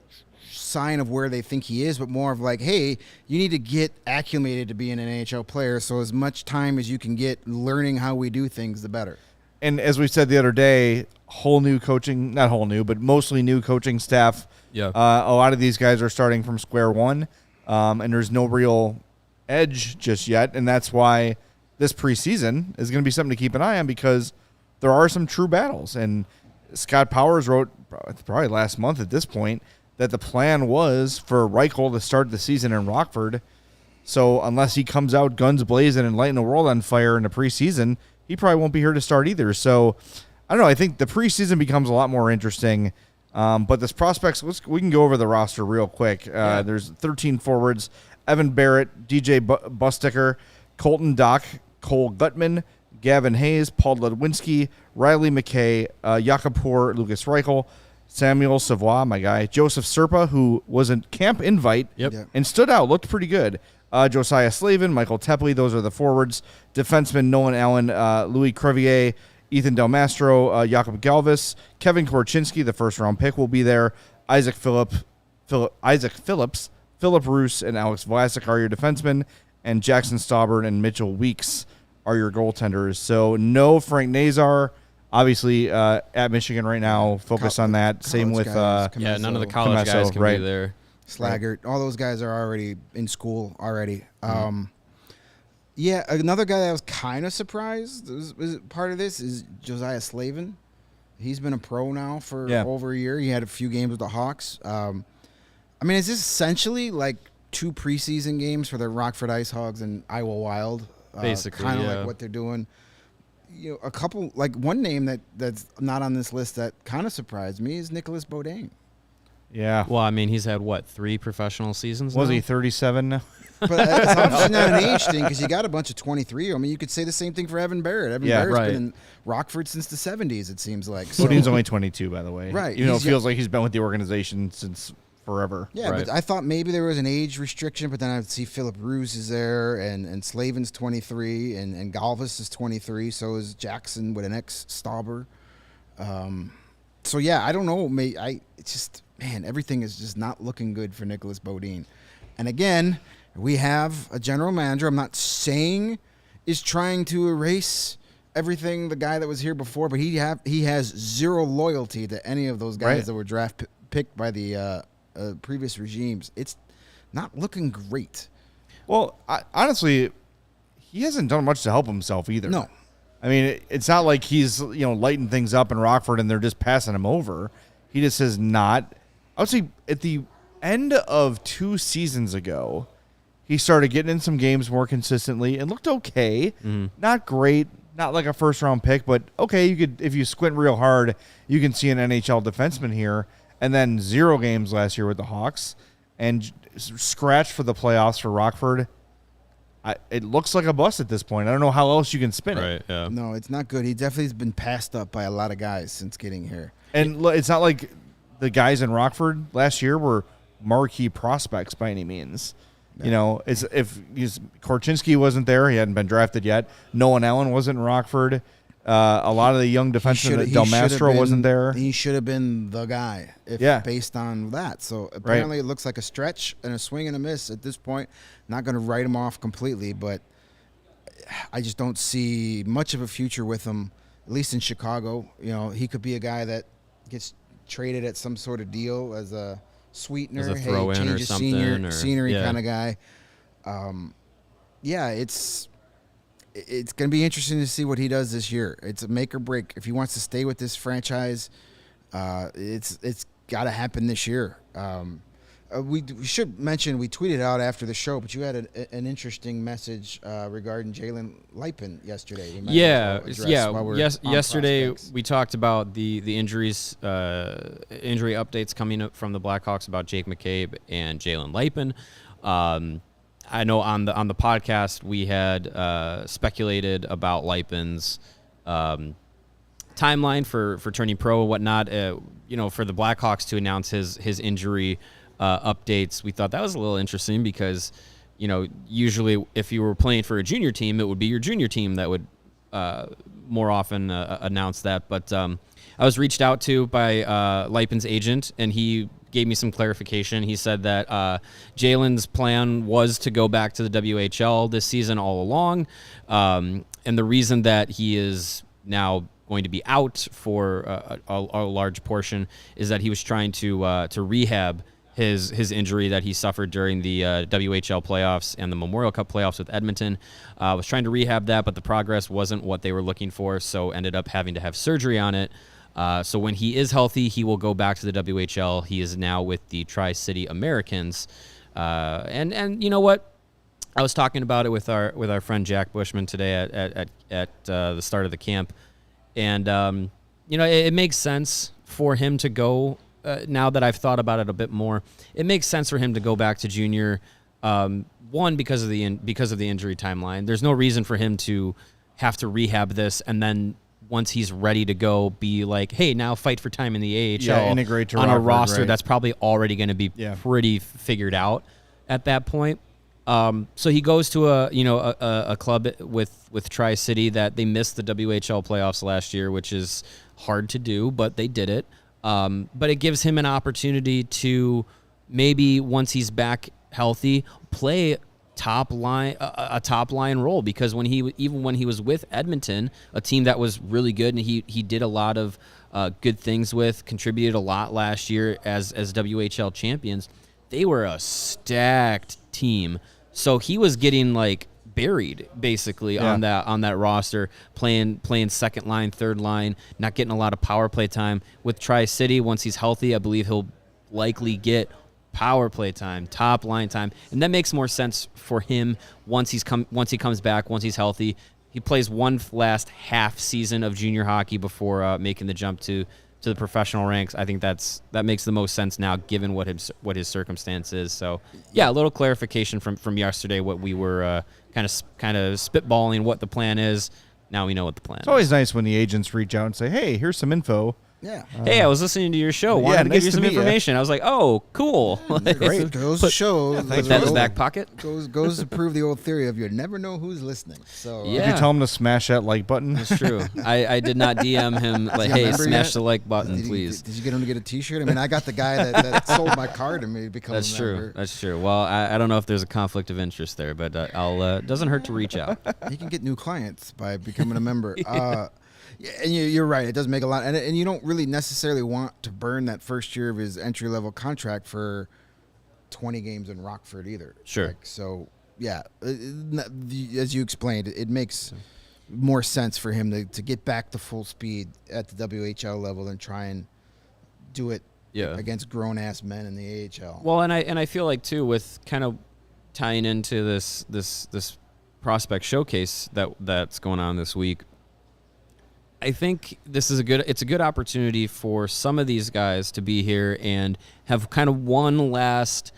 [SPEAKER 4] sign of where they think he is, but more of like, hey, you need to get acclimated to being an NHL player, so as much time as you can get learning how we do things, the better.
[SPEAKER 1] And as we said the other day, mostly new coaching staff.
[SPEAKER 2] Yeah.
[SPEAKER 1] A lot of these guys are starting from square one, and there's no real edge just yet. And that's why this preseason is going to be something to keep an eye on, because there are some true battles. And Scott Powers wrote probably last month at this point that the plan was for Reichel to start the season in Rockford. So unless he comes out guns blazing and lighting the world on fire in the preseason, he probably won't be here to start either. So I don't know. I think the preseason becomes a lot more interesting. But this prospects, we can go over the roster real quick. There's 13 forwards: Evan Barrett, DJ Busticker, Colton Dock, Cole Gutman, Gavin Hayes, Paul Ludwinski, Riley McKay, Jakubpur, Lucas Reichel, Samuel Savoie, my guy, Joseph Serpa, who was a camp invite and stood out, looked pretty good. Josiah Slavin, Michael Tepley, those are the forwards. Defenseman Nolan Allen, Louis Crevier, Ethan Del Mastro, Jakob Galvis, Kevin Korchinski, the first-round pick, will be there. Isaac Phillips, Philip Roos, and Alex Vlasic are your defensemen, and Jackson Staubern and Mitchell Weeks are your goaltenders. So no Frank Nazar, obviously at Michigan right now, focus on that. Same with
[SPEAKER 4] guys,
[SPEAKER 2] Yeah, none of the
[SPEAKER 4] Camasso,
[SPEAKER 2] college guys can
[SPEAKER 1] right.
[SPEAKER 2] be there.
[SPEAKER 4] Slaggart. All those guys are already in school already. Yeah, another guy that I was kind of surprised was part of this is Josiah Slavin. He's been a pro now for over a year. He had a few games with the Hawks. I mean, is this essentially like 2 preseason games for the Rockford Ice Hogs and Iowa Wild?
[SPEAKER 2] Basically,
[SPEAKER 4] kind of
[SPEAKER 2] yeah.
[SPEAKER 4] like what they're doing. You know, a couple like one name that's not on this list that kind of surprised me is Nicholas Beaudin.
[SPEAKER 1] Yeah.
[SPEAKER 2] Well, I mean, he's had, 3 professional seasons
[SPEAKER 1] Was
[SPEAKER 2] now?
[SPEAKER 1] he 37 now?
[SPEAKER 4] But it's obviously not an age thing because you got a bunch of 23. I mean, you could say the same thing for Evan Barrett. Evan Barrett's
[SPEAKER 2] right.
[SPEAKER 4] been in Rockford since the 70s, it seems like. So,
[SPEAKER 1] Beaudin's only 22, by the way.
[SPEAKER 4] Right.
[SPEAKER 1] You know, it
[SPEAKER 4] He's
[SPEAKER 1] feels like he's been with the organization since forever.
[SPEAKER 4] yeah,
[SPEAKER 2] Right.
[SPEAKER 4] but I thought maybe there was an age restriction, but then I would see Philip Ruse is there, and Slavin's 23, and Galvis is 23, so is Jackson with an ex-Stauber. So, yeah, I don't know. It's just, man, everything is just not looking good for Nicholas Beaudin. And, again, we have a general manager I'm not saying is trying to erase everything the guy that was here before, but he has zero loyalty to any of those guys
[SPEAKER 1] Right.
[SPEAKER 4] that were picked by the previous regimes. It's not looking great.
[SPEAKER 1] Well, honestly, he hasn't done much to help himself either.
[SPEAKER 4] No.
[SPEAKER 1] I mean, it's not like he's, lighting things up in Rockford and they're just passing him over. He just has not. I would say at the end of 2 seasons ago, he started getting in some games more consistently and looked okay. Not great, not like a first-round pick, but okay, you could, if you squint real hard, you can see an NHL defenseman here. And then 0 games last year with the Hawks and scratched for the playoffs for Rockford. It looks like a bust at this point. I don't know how else you can spin it.
[SPEAKER 2] Right, yeah.
[SPEAKER 4] No, it's not good. He definitely has been passed up by a lot of guys since getting here.
[SPEAKER 1] And it's not like the guys in Rockford last year were marquee prospects by any means. You know, Korchinski wasn't there. He hadn't been drafted yet. Nolan Allen wasn't in Rockford. A lot of the young defensemen, Del Mastro wasn't there.
[SPEAKER 4] He should have been the guy based on that. So apparently it looks like a stretch and a swing and a miss at this point. Not going to write him off completely, but I just don't see much of a future with him, at least in Chicago. You know, he could be a guy that gets traded at some sort of deal as a sweetener,
[SPEAKER 2] As a throw-in
[SPEAKER 4] change
[SPEAKER 2] or
[SPEAKER 4] of
[SPEAKER 2] something,
[SPEAKER 4] scenery
[SPEAKER 2] yeah.
[SPEAKER 4] kind of guy. It's going to be interesting to see what he does this year. It's a make or break. If he wants to stay with this franchise, it's got to happen this year. We should mention, we tweeted out after the show, but you had an interesting message regarding Jalen Luypen yesterday. We might as well address while we're on
[SPEAKER 2] Yesterday
[SPEAKER 4] prospects.
[SPEAKER 2] we talked about the injuries, injury updates coming up from the Blackhawks about Jake McCabe and Jalen Luypen. I know on the podcast we had speculated about Luypen's timeline for turning pro and whatnot. For the Blackhawks to announce his injury updates, we thought that was a little interesting because, usually if you were playing for a junior team, it would be your junior team that would more often announce that. But I was reached out to by Luypen's agent, and he gave me some clarification. He said that Jalen's plan was to go back to the WHL this season all along, and the reason that he is now going to be out for a large portion is that he was trying to rehab his injury that he suffered during the WHL playoffs and the Memorial Cup playoffs with Edmonton. Was trying to rehab that, but the progress wasn't what they were looking for, so ended up having to have surgery on it. So when he is healthy, he will go back to the WHL. He is now with the Tri-City Americans. And you know what? I was talking about it with our friend Jack Bushman today at the start of the camp. And, it makes sense for him to go, now that I've thought about it a bit more, it makes sense for him to go back to junior, one, because of the injury timeline. There's no reason for him to have to rehab this and then once he's ready to go, be like, hey, now fight for time in the AHL.
[SPEAKER 1] Yeah, integrate to
[SPEAKER 2] on a
[SPEAKER 1] Rockford,
[SPEAKER 2] roster
[SPEAKER 1] right.
[SPEAKER 2] that's probably already going to be pretty figured out at that point. So he goes to a club with Tri-City that they missed the WHL playoffs last year, which is hard to do, but they did it. But it gives him an opportunity to maybe once he's back healthy, play top line a top line role, because when he was with Edmonton, a team that was really good and he did a lot of good things with, contributed a lot last year as WHL champions. They were a stacked team, so he was getting like buried basically on that roster, playing second line, third line, not getting a lot of power play time. With Tri-City, once he's healthy, I believe he'll likely get power play time, top line time, and that makes more sense for him once he comes back, once he's healthy. He plays one last half season of junior hockey before making the jump to the professional ranks. I think that makes the most sense now, given what his circumstance is. So yeah, a little clarification from yesterday, what we were kind of spitballing what the plan is. Now we know what the plan is.
[SPEAKER 1] It's always nice when the agents reach out and say, hey, here's some info.
[SPEAKER 4] Yeah.
[SPEAKER 2] Hey, I was listening to your show. Wanted to give you some information. I was like, oh, cool.
[SPEAKER 4] Great. Goes to show.
[SPEAKER 2] Put that in the back pocket.
[SPEAKER 4] Goes to prove the old theory of you never know who's listening. So
[SPEAKER 2] yeah.
[SPEAKER 1] Did you tell him to smash that like button?
[SPEAKER 2] That's true. I did not DM him like, hey, smash the like button,
[SPEAKER 4] did
[SPEAKER 2] please.
[SPEAKER 4] Did you get him to get a T-shirt? I mean, I got the guy that sold my card and made me become
[SPEAKER 2] That's
[SPEAKER 4] a
[SPEAKER 2] true.
[SPEAKER 4] member.
[SPEAKER 2] That's true. Well, I don't know if there's a conflict of interest there, but doesn't hurt to reach out.
[SPEAKER 4] He can get new clients by becoming a member. Yeah, and you're right. It does make a lot, and you don't really necessarily want to burn that first year of his entry level contract for 20 games in Rockford either.
[SPEAKER 2] Sure.
[SPEAKER 4] So yeah, as you explained, it makes more sense for him to get back to full speed at the WHL level and try and do it against grown ass men in the AHL.
[SPEAKER 2] Well, and I feel like too, with kind of tying into this prospect showcase that's going on this week, I think it's a good opportunity for some of these guys to be here and have kind of one last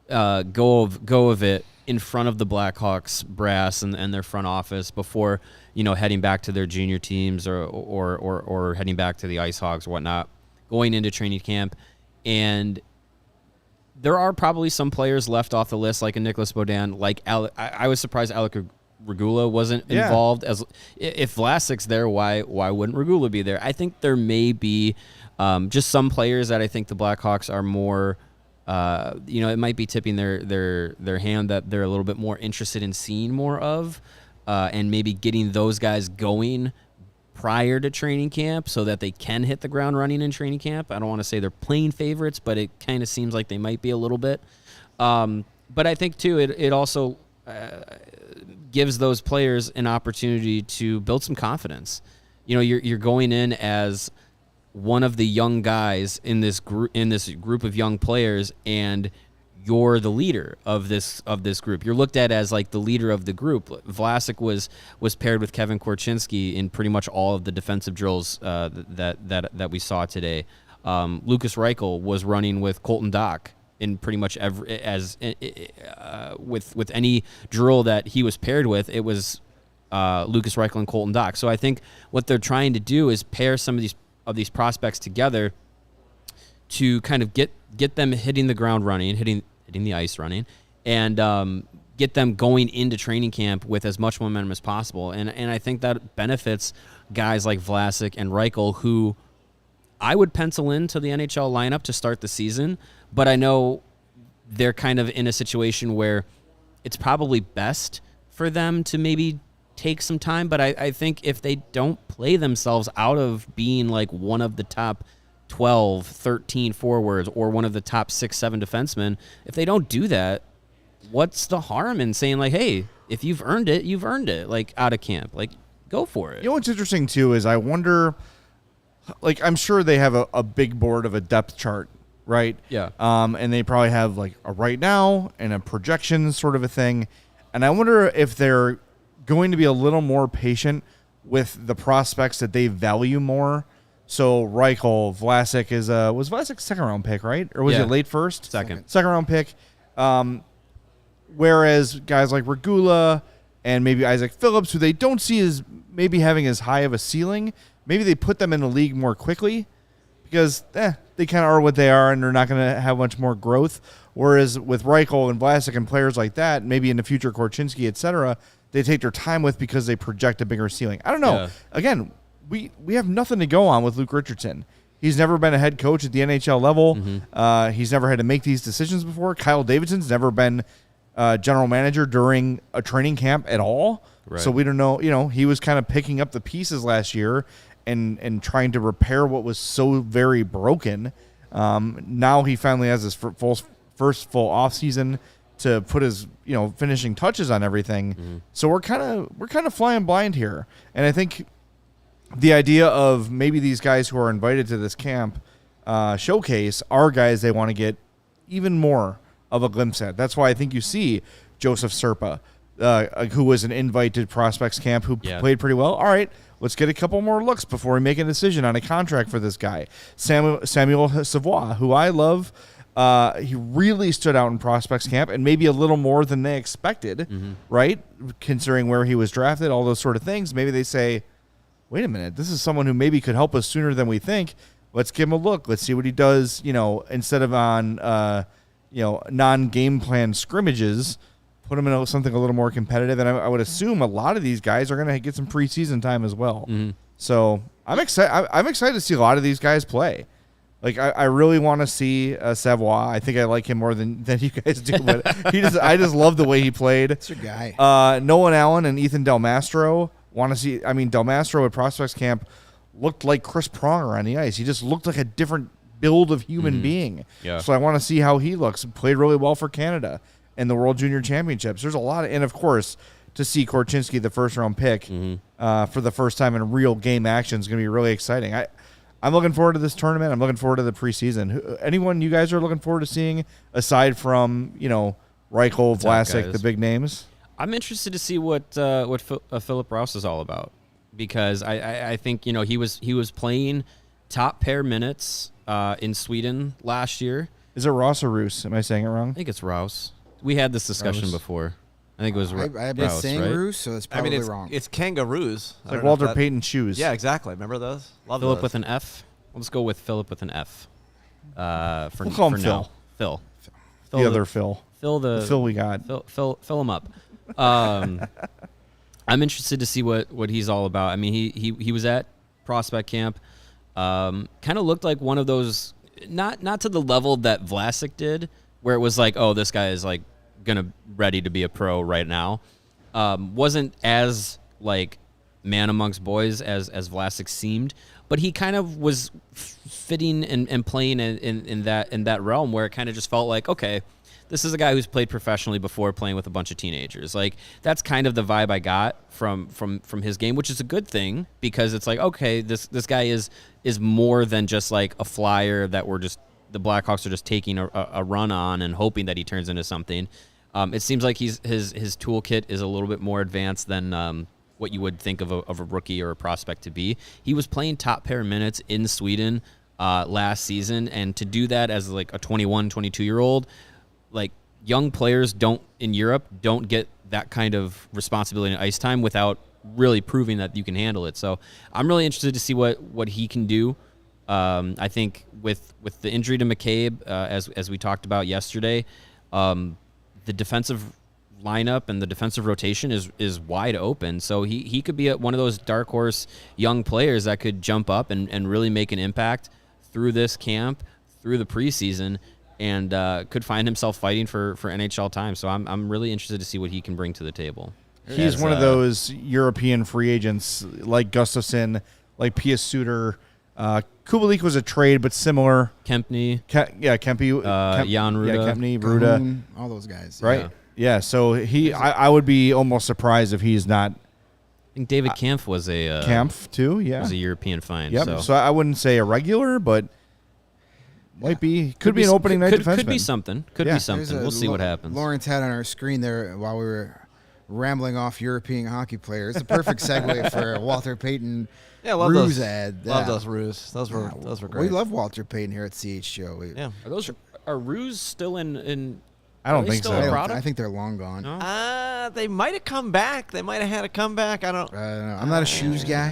[SPEAKER 2] go of it in front of the Blackhawks brass and their front office before, heading back to their junior teams or heading back to the Ice Hogs or whatnot, going into training camp. And there are probably some players left off the list, like a Nicholas Baudin, like I was surprised Alec Regula wasn't involved. As if Vlasic's there, why wouldn't Regula be there? I think there may be just some players that I think the Blackhawks are more, it might be tipping their hand that they're a little bit more interested in seeing more of, and maybe getting those guys going prior to training camp so that they can hit the ground running in training camp. I don't want to say they're playing favorites, but it kind of seems like they might be a little bit. But I think too, it also gives those players an opportunity to build some confidence. You're going in as one of the young guys in this group of young players, and you're the leader of this group. You're looked at as like the leader of the group. Vlasic was paired with Kevin Korchinski in pretty much all of the defensive drills that we saw today. Lucas Reichel was running with Colton Dock in pretty much with any drill that he was paired with. It was Lucas Reichel and Colton Dock. So I think what they're trying to do is pair some of these prospects together to kind of get them hitting the ground running, hitting the ice running, and get them going into training camp with as much momentum as possible. And I think that benefits guys like Vlasic and Reichel, who I would pencil into the NHL lineup to start the season, but I know they're kind of in a situation where it's probably best for them to maybe take some time. But I think if they don't play themselves out of being like one of the top 12, 13 forwards or one of the top 6, 7 defensemen, if they don't do that, what's the harm in saying like, hey, if you've earned it, you've earned it, like out of camp, like go for it.
[SPEAKER 1] What's interesting too is I wonder, like I'm sure they have a big board of a depth chart, right?
[SPEAKER 2] Yeah.
[SPEAKER 1] And they probably have like a right now and a projection sort of a thing. And I wonder if they're going to be a little more patient with the prospects that they value more. So Reichel, Vlasic was Vlasic's second round pick, right? Or was it late first?
[SPEAKER 2] Second
[SPEAKER 1] round pick. Whereas guys like Regula and maybe Isaac Phillips, who they don't see as maybe having as high of a ceiling, maybe they put them in the league more quickly because they kind of are what they are and they're not going to have much more growth. Whereas with Reichel and Vlasic and players like that, maybe in the future Korchinski, et cetera, they take their time with because they project a bigger ceiling. I don't know.
[SPEAKER 2] Yeah.
[SPEAKER 1] Again, we have nothing to go on with Luke Richardson. He's never been a head coach at the NHL level.
[SPEAKER 2] Mm-hmm.
[SPEAKER 1] He's never had to make these decisions before. Kyle Davidson's never been general manager during a training camp at all.
[SPEAKER 2] Right.
[SPEAKER 1] So we don't know. He was kind of picking up the pieces last year and trying to repair what was so very broken. Now he finally has his first full off season to put his finishing touches on everything. Mm-hmm. So we're kind of flying blind here, and I think the idea of maybe these guys who are invited to this camp showcase are guys they want to get even more of a glimpse at. That's why I think you see Joseph Serpa, who was an invite to prospects camp, who played pretty well. All right, let's get a couple more looks before we make a decision on a contract for this guy. Samuel Savoie, who I love. He really stood out in prospects camp, and maybe a little more than they expected, right? Considering where he was drafted, all those sort of things. Maybe they say, wait a minute, this is someone who maybe could help us sooner than we think. Let's give him a look. Let's see what he does, instead of on, non-game plan scrimmages, put him in something a little more competitive. And I would assume a lot of these guys are going to get some preseason time as well. Mm-hmm. So I'm excited to see a lot of these guys play. Like, I really want to see Savoie. I think I like him more than you guys do, but I just love the way he played.
[SPEAKER 4] That's your guy.
[SPEAKER 1] Nolan Allen and Ethan Del Mastro want to see. I mean, Del Mastro at prospects camp looked like Chris Pronger on the ice. He just looked like a different build of human being. Yeah. So I want to see how he looks. Played really well for Canada in the World Junior Championships. There's a lot of, and of course, to see Korchinski, the first-round pick, for the first time in real game action is going to be really exciting. I'm looking forward to this tournament. I'm looking forward to the preseason. Anyone you guys are looking forward to seeing aside from, Reichel, Vlasic, the big names?
[SPEAKER 2] I'm interested to see what Philip Rouse is all about, because I think he was playing top pair minutes in Sweden last year.
[SPEAKER 1] Is it Rouse or Roos? Am I saying it wrong?
[SPEAKER 2] I think it's Rouse. We had this discussion before. I think it was
[SPEAKER 4] I've been saying
[SPEAKER 2] right?
[SPEAKER 4] Roos, so it's probably wrong.
[SPEAKER 3] It's kangaroos.
[SPEAKER 1] It's like Walter Payton shoes.
[SPEAKER 3] Yeah, exactly. Remember those? Love
[SPEAKER 2] Philip
[SPEAKER 3] those.
[SPEAKER 2] with an F. Let's go with Philip with an F.
[SPEAKER 1] We'll call him
[SPEAKER 2] now.
[SPEAKER 1] Phil. The other Phil.
[SPEAKER 2] The
[SPEAKER 1] Phil we got.
[SPEAKER 2] Fill him up. I'm interested to see what he's all about. I mean, he was at prospect camp. Kind of looked like one of those, not to the level that Vlasic did, where it was like, oh, this guy is like ready to be a pro right now. Wasn't as like man amongst boys as Vlasic seemed, but he kind of was fitting and playing in that realm where it kind of just felt like, okay, this is a guy who's played professionally before, playing with a bunch of teenagers. Like, that's kind of the vibe I got from his game, which is a good thing, because it's like, okay, this guy is more than just like a flyer that the Blackhawks are just taking a run on and hoping that he turns into something. It seems like his toolkit is a little bit more advanced than what you would think of a rookie or a prospect to be. He was playing top pair minutes in Sweden last season, and to do that as like a 21, 22-year-old, like, young players in Europe don't get that kind of responsibility and ice time without really proving that you can handle it. So I'm really interested to see what he can do. I think with the injury to McCabe, as we talked about yesterday, the defensive lineup and the defensive rotation is wide open. So he could be one of those dark horse young players that could jump up and really make an impact through this camp, through the preseason, and could find himself fighting for NHL time. So I'm really interested to see what he can bring to the table.
[SPEAKER 1] He's one of those European free agents like Gustafsson, like Pius Suter. Kubalik was a trade, but similar.
[SPEAKER 2] Kempny.
[SPEAKER 1] Kempe.
[SPEAKER 2] Jan Ruda.
[SPEAKER 1] Yeah, Kempny, Ruda.
[SPEAKER 4] Cahoon, all those guys.
[SPEAKER 1] Right? Yeah, so I would be almost surprised if he's not.
[SPEAKER 2] I think David Kampf was a...
[SPEAKER 1] Kampf, too, yeah.
[SPEAKER 2] Was a European find.
[SPEAKER 1] Yep, so I wouldn't say a regular, but... Could be an opening night defenseman.
[SPEAKER 2] Could be something. Be something. We'll see what happens.
[SPEAKER 4] Lawrence had on our screen there while we were rambling off European hockey players. The perfect segue for Walter Payton.
[SPEAKER 3] Yeah, love
[SPEAKER 4] Ruse
[SPEAKER 3] those.
[SPEAKER 4] ad.
[SPEAKER 3] Love those Ruse. Those were great.
[SPEAKER 4] We love Walter Payton here at CHGO.
[SPEAKER 2] Are Ruse still in?
[SPEAKER 1] I don't think so.
[SPEAKER 4] I think they're long gone.
[SPEAKER 2] No?
[SPEAKER 3] They might have come back. They might have had a comeback. I don't know.
[SPEAKER 4] I'm not a shoes guy.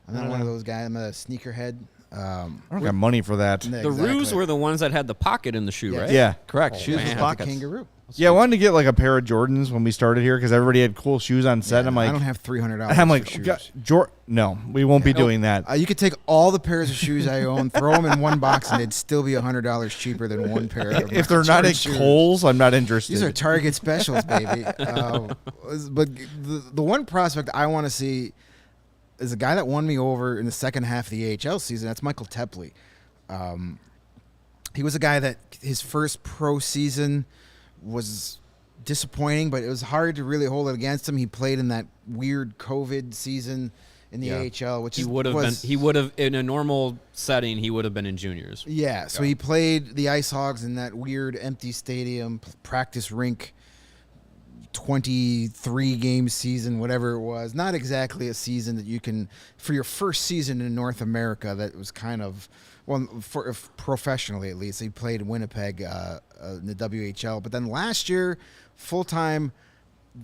[SPEAKER 4] I'm not one of those guys. I'm a sneakerhead.
[SPEAKER 1] I don't got money for that.
[SPEAKER 2] The Ruse were the ones that had the pocket in the shoe, right?
[SPEAKER 1] Yeah,
[SPEAKER 3] correct. Shoes with
[SPEAKER 4] The
[SPEAKER 3] pockets.
[SPEAKER 4] kangaroo.
[SPEAKER 1] Yeah, I wanted to get like a pair of Jordans when we started here because everybody had cool shoes on set.
[SPEAKER 4] Yeah,
[SPEAKER 1] I'm like,
[SPEAKER 4] I don't have $300.
[SPEAKER 1] I'm like,
[SPEAKER 4] for shoes.
[SPEAKER 1] no, we won't be doing that.
[SPEAKER 4] You could take all the pairs of shoes I own, throw them in one box, and it'd still be $100 cheaper than one pair. Of
[SPEAKER 1] If they're not at
[SPEAKER 4] shoes.
[SPEAKER 1] Kohl's, I'm not interested.
[SPEAKER 4] These are Target specials, baby. But the one prospect I want to see is a guy that won me over in the second half of the AHL season. That's Michael Tepley. He was a guy that his first pro season was disappointing, but it was hard to really hold it against him. He played in that weird COVID season in the AHL, which
[SPEAKER 2] he would have in a normal setting, he would have been in juniors.
[SPEAKER 4] Yeah, so he played the Ice Hogs in that weird empty stadium, practice rink, 23 game season, whatever it was. Not exactly a season that you can, for your first season in North America, that was kind of, well, for professionally at least. He played in Winnipeg in the WHL. But then last year, full-time,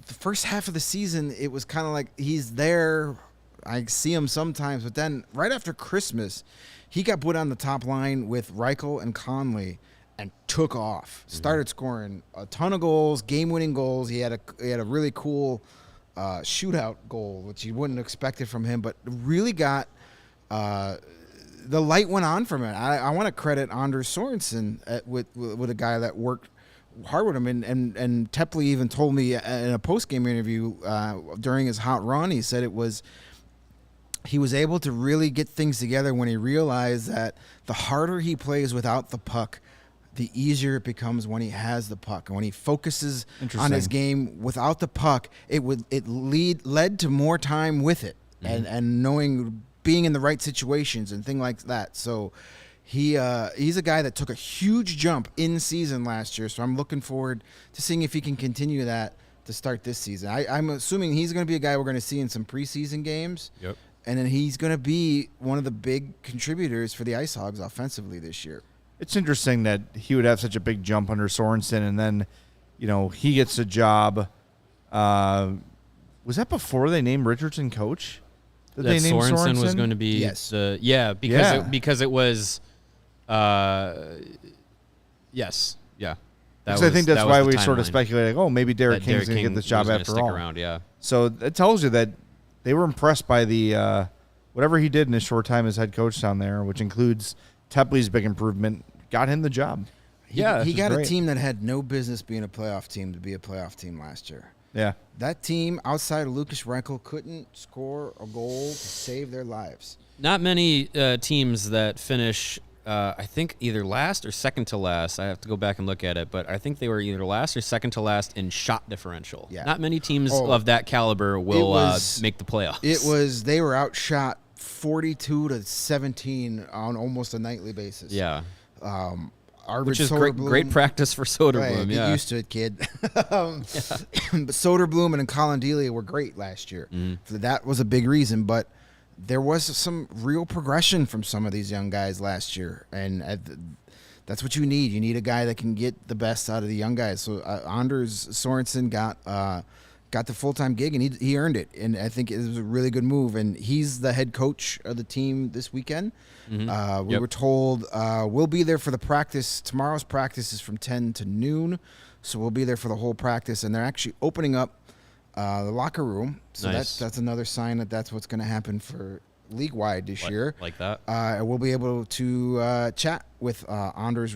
[SPEAKER 4] the first half of the season, it was kind of like he's there. I see him sometimes. But then right after Christmas, he got put on the top line with Reichel and Conley and took off. Started scoring a ton of goals, game-winning goals. He had a really cool shootout goal, which you wouldn't expect it from him, but really got the light went on from it. I want to credit Anders Sorensen with a guy that worked hard with him, and Tepley even told me in a post-game interview during his hot run, he said he was able to really get things together when he realized that the harder he plays without the puck, the easier it becomes when he has the puck. And when he focuses on his game without the puck, it led to more time with it and knowing, being in the right situations and things like that. So he's a guy that took a huge jump in season last year. So I'm looking forward to seeing if he can continue that to start this season. I'm assuming he's going to be a guy we're going to see in some preseason games.
[SPEAKER 2] Yep.
[SPEAKER 4] And then he's going to be one of the big contributors for the Ice Hogs offensively this year.
[SPEAKER 1] It's interesting that he would have such a big jump under Sorensen, and then, he gets a job. Was that before they named Richardson coach? Did they name
[SPEAKER 2] Sorensen was going to be
[SPEAKER 4] Yes.
[SPEAKER 2] because it was yes. Yeah.
[SPEAKER 1] Because I think that's
[SPEAKER 2] that
[SPEAKER 1] why
[SPEAKER 2] was the
[SPEAKER 1] we sort of
[SPEAKER 2] timeline.
[SPEAKER 1] speculated, maybe Derek King's going to get this job
[SPEAKER 2] was gonna
[SPEAKER 1] after
[SPEAKER 2] stick
[SPEAKER 1] all.
[SPEAKER 2] around, yeah.
[SPEAKER 1] So it tells you that they were impressed by the whatever he did in his short time as head coach down there, which includes Tepley's big improvement, got him the job.
[SPEAKER 4] He got a team that had no business being a playoff team to be a playoff team last year.
[SPEAKER 1] Yeah.
[SPEAKER 4] That team, outside of Lucas Reichel, couldn't score a goal to save their lives.
[SPEAKER 2] Not many teams that finish, I think, either last or second to last. I have to go back and look at it, but I think they were either last or second to last in shot differential.
[SPEAKER 4] Yeah.
[SPEAKER 2] Not many teams of that caliber will make the playoffs.
[SPEAKER 4] They were outshot 42-17 on almost a nightly basis.
[SPEAKER 2] Yeah.
[SPEAKER 4] Which
[SPEAKER 2] is great practice for Soderblom.
[SPEAKER 4] Right, get used to it, kid. But Soderblom and Colin Delia were great last year. So that was a big reason, but there was some real progression from some of these young guys last year, and that's what you need. You need a guy that can get the best out of the young guys. So Anders Sorensen got the full-time gig, and he earned it, and I think it was a really good move. And he's the head coach of the team this weekend. We were told we'll be there for the practice. Tomorrow's practice is from 10 to noon, so we'll be there for the whole practice. And they're actually opening up the locker room, so
[SPEAKER 2] Nice.
[SPEAKER 4] that's another sign that that's what's going to happen for league-wide this year.
[SPEAKER 2] Like that.
[SPEAKER 4] We'll be able to chat with Anders.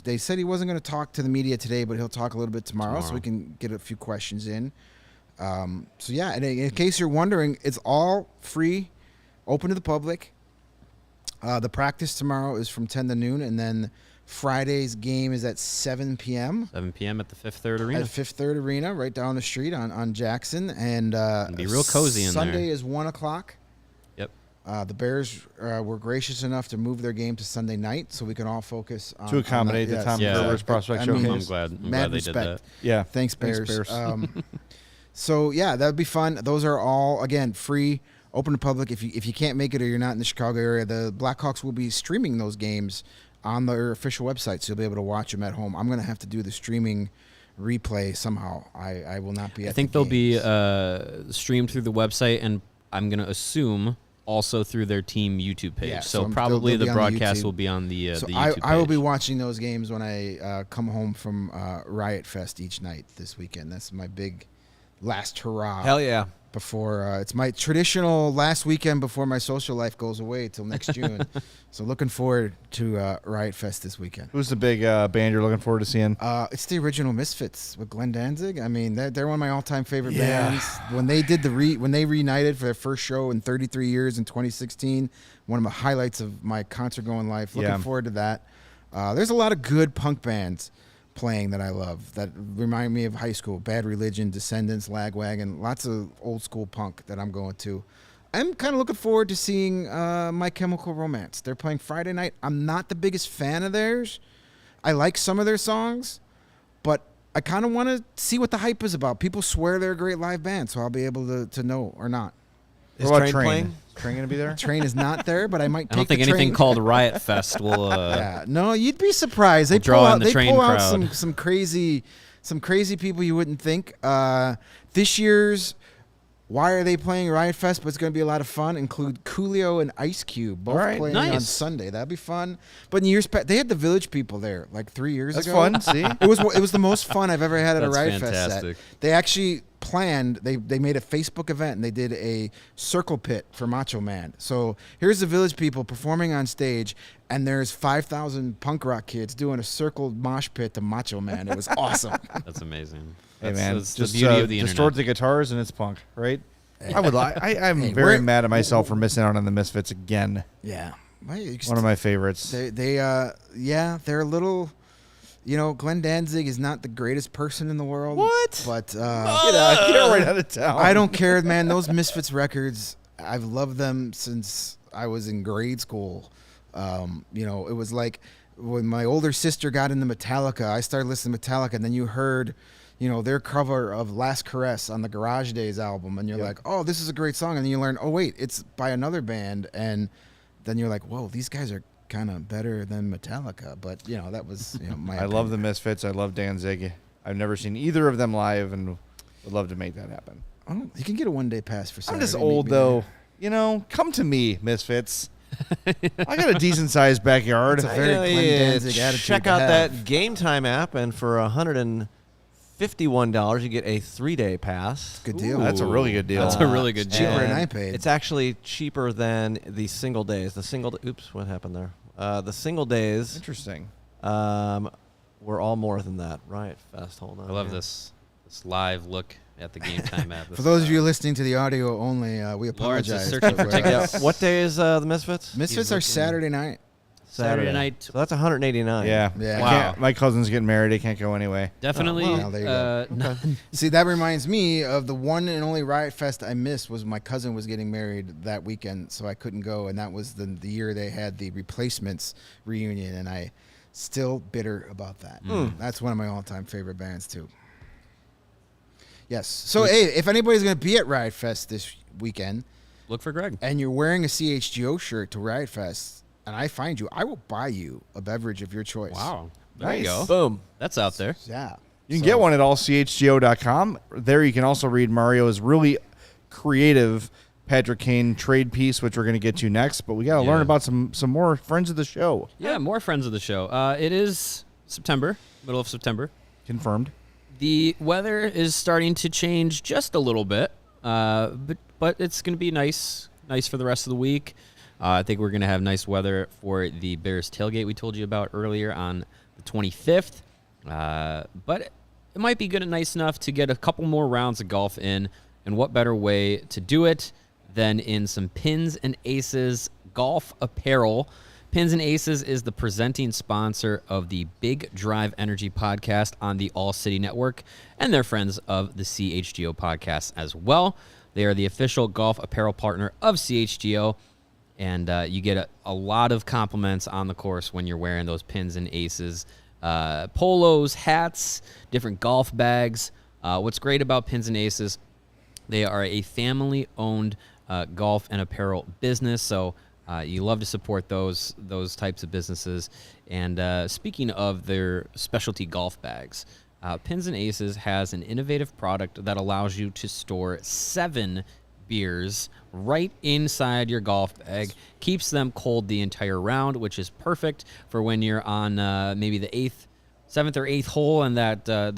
[SPEAKER 4] They said he wasn't going to talk to the media today, but he'll talk a little bit tomorrow. So we can get a few questions in. And in case you're wondering, it's all free, open to the public. The practice tomorrow is from 10 to noon, and then Friday's game is at 7 p.m.
[SPEAKER 2] 7 p.m. at the Fifth Third Arena.
[SPEAKER 4] At Fifth Third Arena, right down the street on Jackson. And
[SPEAKER 2] be real cozy in
[SPEAKER 4] Sunday
[SPEAKER 2] there.
[SPEAKER 4] is 1 o'clock.
[SPEAKER 2] Yep.
[SPEAKER 4] The Bears were gracious enough to move their game to Sunday night, so we can all focus on
[SPEAKER 1] To accommodate the Tom Kurver's prospect showcase.
[SPEAKER 2] I'm
[SPEAKER 4] mad
[SPEAKER 2] glad they did
[SPEAKER 4] respect.
[SPEAKER 2] that.
[SPEAKER 1] Yeah.
[SPEAKER 4] Thanks, Bears.
[SPEAKER 1] Bears.
[SPEAKER 4] So yeah, that would be fun. Those are all, again, free, open to public. If you can't make it or you're not in the Chicago area, the Blackhawks will be streaming those games on their official website, so you'll be able to watch them at home. I'm going to have to do the streaming replay somehow. I will not be.
[SPEAKER 2] I think they'll be streamed through the website, and I'm going to assume also through their team YouTube page.
[SPEAKER 4] Yeah,
[SPEAKER 2] so
[SPEAKER 4] so
[SPEAKER 2] probably
[SPEAKER 4] they'll be
[SPEAKER 2] the
[SPEAKER 4] on the
[SPEAKER 2] broadcast
[SPEAKER 4] YouTube.
[SPEAKER 2] will be on the
[SPEAKER 4] So
[SPEAKER 2] the YouTube page.
[SPEAKER 4] I will be watching those games when I come home from Riot Fest each night this weekend. That's my big last hurrah.
[SPEAKER 3] Hell yeah.
[SPEAKER 4] Before it's my traditional last weekend before my social life goes away till next June. So looking forward to Riot Fest this weekend.
[SPEAKER 1] Who's the big band you're looking forward to seeing?
[SPEAKER 4] It's the original Misfits with Glenn Danzig. I mean, they're one of my all-time favorite
[SPEAKER 1] Yeah.
[SPEAKER 4] bands. When they did when they reunited for their first show in 33 years in 2016, one of the highlights of my concert-going life. Looking
[SPEAKER 1] Yeah.
[SPEAKER 4] forward to that. There's a lot of good punk bands playing that I love that remind me of high school. Bad Religion, Descendants, Lagwagon, lots of old school punk that I'm going to. I'm kind of looking forward to seeing My Chemical Romance. They're playing Friday night. I'm not the biggest fan of theirs. I like some of their songs, but I kind of want to see what the hype is about. People swear they're a great live band, so I'll be able to know or not.
[SPEAKER 3] Is
[SPEAKER 1] What about
[SPEAKER 3] Train playing?
[SPEAKER 1] Is Train going to be there?
[SPEAKER 4] Train is not there, but I might take
[SPEAKER 2] I don't think
[SPEAKER 4] the
[SPEAKER 2] anything
[SPEAKER 4] train.
[SPEAKER 2] called Riot Fest will.
[SPEAKER 4] Yeah, no, you'd be surprised. They
[SPEAKER 2] We'll draw
[SPEAKER 4] pull
[SPEAKER 2] in
[SPEAKER 4] out,
[SPEAKER 2] the
[SPEAKER 4] they
[SPEAKER 2] train
[SPEAKER 4] pull out
[SPEAKER 2] crowd.
[SPEAKER 4] some crazy people you wouldn't think. This year's Why Are They Playing Riot Fest? But it's going to be a lot of fun. Include Coolio and Ice Cube, both
[SPEAKER 1] All right,
[SPEAKER 4] playing on
[SPEAKER 2] nice.
[SPEAKER 4] Sunday. That'd be fun. But in years past, they had the Village People there like 3 years
[SPEAKER 1] That's
[SPEAKER 4] ago.
[SPEAKER 1] fun. See,
[SPEAKER 4] It was the most fun I've ever had at a
[SPEAKER 2] That's
[SPEAKER 4] Riot
[SPEAKER 2] fantastic.
[SPEAKER 4] Fest set. They actually planned. They made a Facebook event and they did a circle pit for Macho Man. So here's the Village People performing on stage, and there's 5,000 punk rock kids doing a circle mosh pit to Macho Man. It was awesome.
[SPEAKER 2] That's amazing.
[SPEAKER 1] hey
[SPEAKER 2] That's,
[SPEAKER 1] man,
[SPEAKER 2] that's
[SPEAKER 1] just
[SPEAKER 2] the beauty of the
[SPEAKER 1] distort
[SPEAKER 2] internet.
[SPEAKER 1] the guitars and it's punk, right? I would. I'm
[SPEAKER 4] Hey,
[SPEAKER 1] very
[SPEAKER 4] we're-
[SPEAKER 1] mad at myself for missing out on the Misfits again.
[SPEAKER 4] Yeah,
[SPEAKER 1] One of my favorites.
[SPEAKER 4] they're a little. You know, Glenn Danzig is not the greatest person in the world.
[SPEAKER 1] What?
[SPEAKER 4] But
[SPEAKER 1] Get right out of town.
[SPEAKER 4] I don't care, man. Those Misfits records, I've loved them since I was in grade school. You know, it was like when my older sister got into Metallica, I started listening to Metallica, and then you heard, you know, their cover of Last Caress on the Garage Days album, and you're like, oh, this is a great song. And then you learn, oh, wait, it's by another band. And then you're like, whoa, these guys are kind of better than Metallica. But, you know, that was, you know, my
[SPEAKER 1] I love the Misfits. I love Danzig. I've never seen either of them live, and would love to make that happen.
[SPEAKER 4] Oh, you can get a one-day pass for Saturday.
[SPEAKER 1] I'm just
[SPEAKER 4] Meet
[SPEAKER 1] old
[SPEAKER 4] me
[SPEAKER 1] though.
[SPEAKER 4] there.
[SPEAKER 1] You know, come to me, Misfits. I got a decent sized backyard.
[SPEAKER 4] It's a very Glenn Danzig attitude
[SPEAKER 3] Check
[SPEAKER 4] to
[SPEAKER 3] out
[SPEAKER 4] have.
[SPEAKER 3] that Game Time app, and for $151, you get a 3-day pass.
[SPEAKER 4] Good deal.
[SPEAKER 1] That's a really good deal.
[SPEAKER 2] That's a really good
[SPEAKER 4] it's cheaper
[SPEAKER 2] deal.
[SPEAKER 4] than
[SPEAKER 3] And
[SPEAKER 4] I paid.
[SPEAKER 3] It's actually cheaper than the single days. Oops, what happened there? The single days
[SPEAKER 1] Interesting.
[SPEAKER 3] were all more than that. Riot Fest. Hold on.
[SPEAKER 2] I love
[SPEAKER 3] here.
[SPEAKER 2] this live look at the Game Time app.
[SPEAKER 4] For those of you listening to the audio only, we
[SPEAKER 2] Lawrence is
[SPEAKER 4] apologize.
[SPEAKER 2] searching for
[SPEAKER 4] but,
[SPEAKER 2] tickets.
[SPEAKER 3] Yeah, what day is the Misfits?
[SPEAKER 4] Misfits
[SPEAKER 2] He's
[SPEAKER 4] are
[SPEAKER 2] looking.
[SPEAKER 4] Saturday night.
[SPEAKER 2] Saturday night.
[SPEAKER 3] So that's 189.
[SPEAKER 1] Yeah.
[SPEAKER 4] Yeah.
[SPEAKER 1] I
[SPEAKER 2] Wow.
[SPEAKER 1] can't- my cousin's getting married. I can't go anyway.
[SPEAKER 2] Definitely.
[SPEAKER 4] Oh, well, there you go. See, that reminds me of the one and only Riot Fest I missed was my cousin was getting married that weekend, so I couldn't go, and that was the year they had the Replacements reunion, and I still bitter about that. That's one of my all-time favorite bands too. Yes. So hey, if anybody's going to be at Riot Fest this weekend
[SPEAKER 2] Look for Greg.
[SPEAKER 4] and you're wearing a CHGO shirt to Riot Fest, and I find you, I will buy you a beverage of your choice.
[SPEAKER 2] Wow. There you
[SPEAKER 1] Nice.
[SPEAKER 2] go.
[SPEAKER 3] Boom.
[SPEAKER 2] That's out there.
[SPEAKER 4] Yeah.
[SPEAKER 1] You can get one at allchgo.com. There you can also read Mario's really creative Patrick Kane trade piece, which we're going to get to next. But we got to learn
[SPEAKER 2] Yeah.
[SPEAKER 1] about some more friends of the show.
[SPEAKER 2] Yeah, more friends of the show. It is September, middle of September.
[SPEAKER 1] Confirmed.
[SPEAKER 2] The weather is starting to change just a little bit, but it's going to be nice for the rest of the week. I think we're going to have nice weather for the Bears tailgate we told you about earlier on the 25th. But it might be good and nice enough to get a couple more rounds of golf in. And what better way to do it than in some Pins and Aces golf apparel? Pins and Aces is the presenting sponsor of the Big Drive Energy podcast on the All City Network, and they're friends of the CHGO podcast as well. They are the official golf apparel partner of CHGO, and you get a lot of compliments on the course when you're wearing those Pins and Aces polos, hats, different golf bags. What's great about Pins and Aces, they are a family-owned golf and apparel business, so you love to support those types of businesses. And speaking of their specialty golf bags, Pins and Aces has an innovative product that allows you to store 7 beers right inside your golf bag. Keeps them cold the entire round, which is perfect for when you're on maybe the 7th or 8th hole, and that the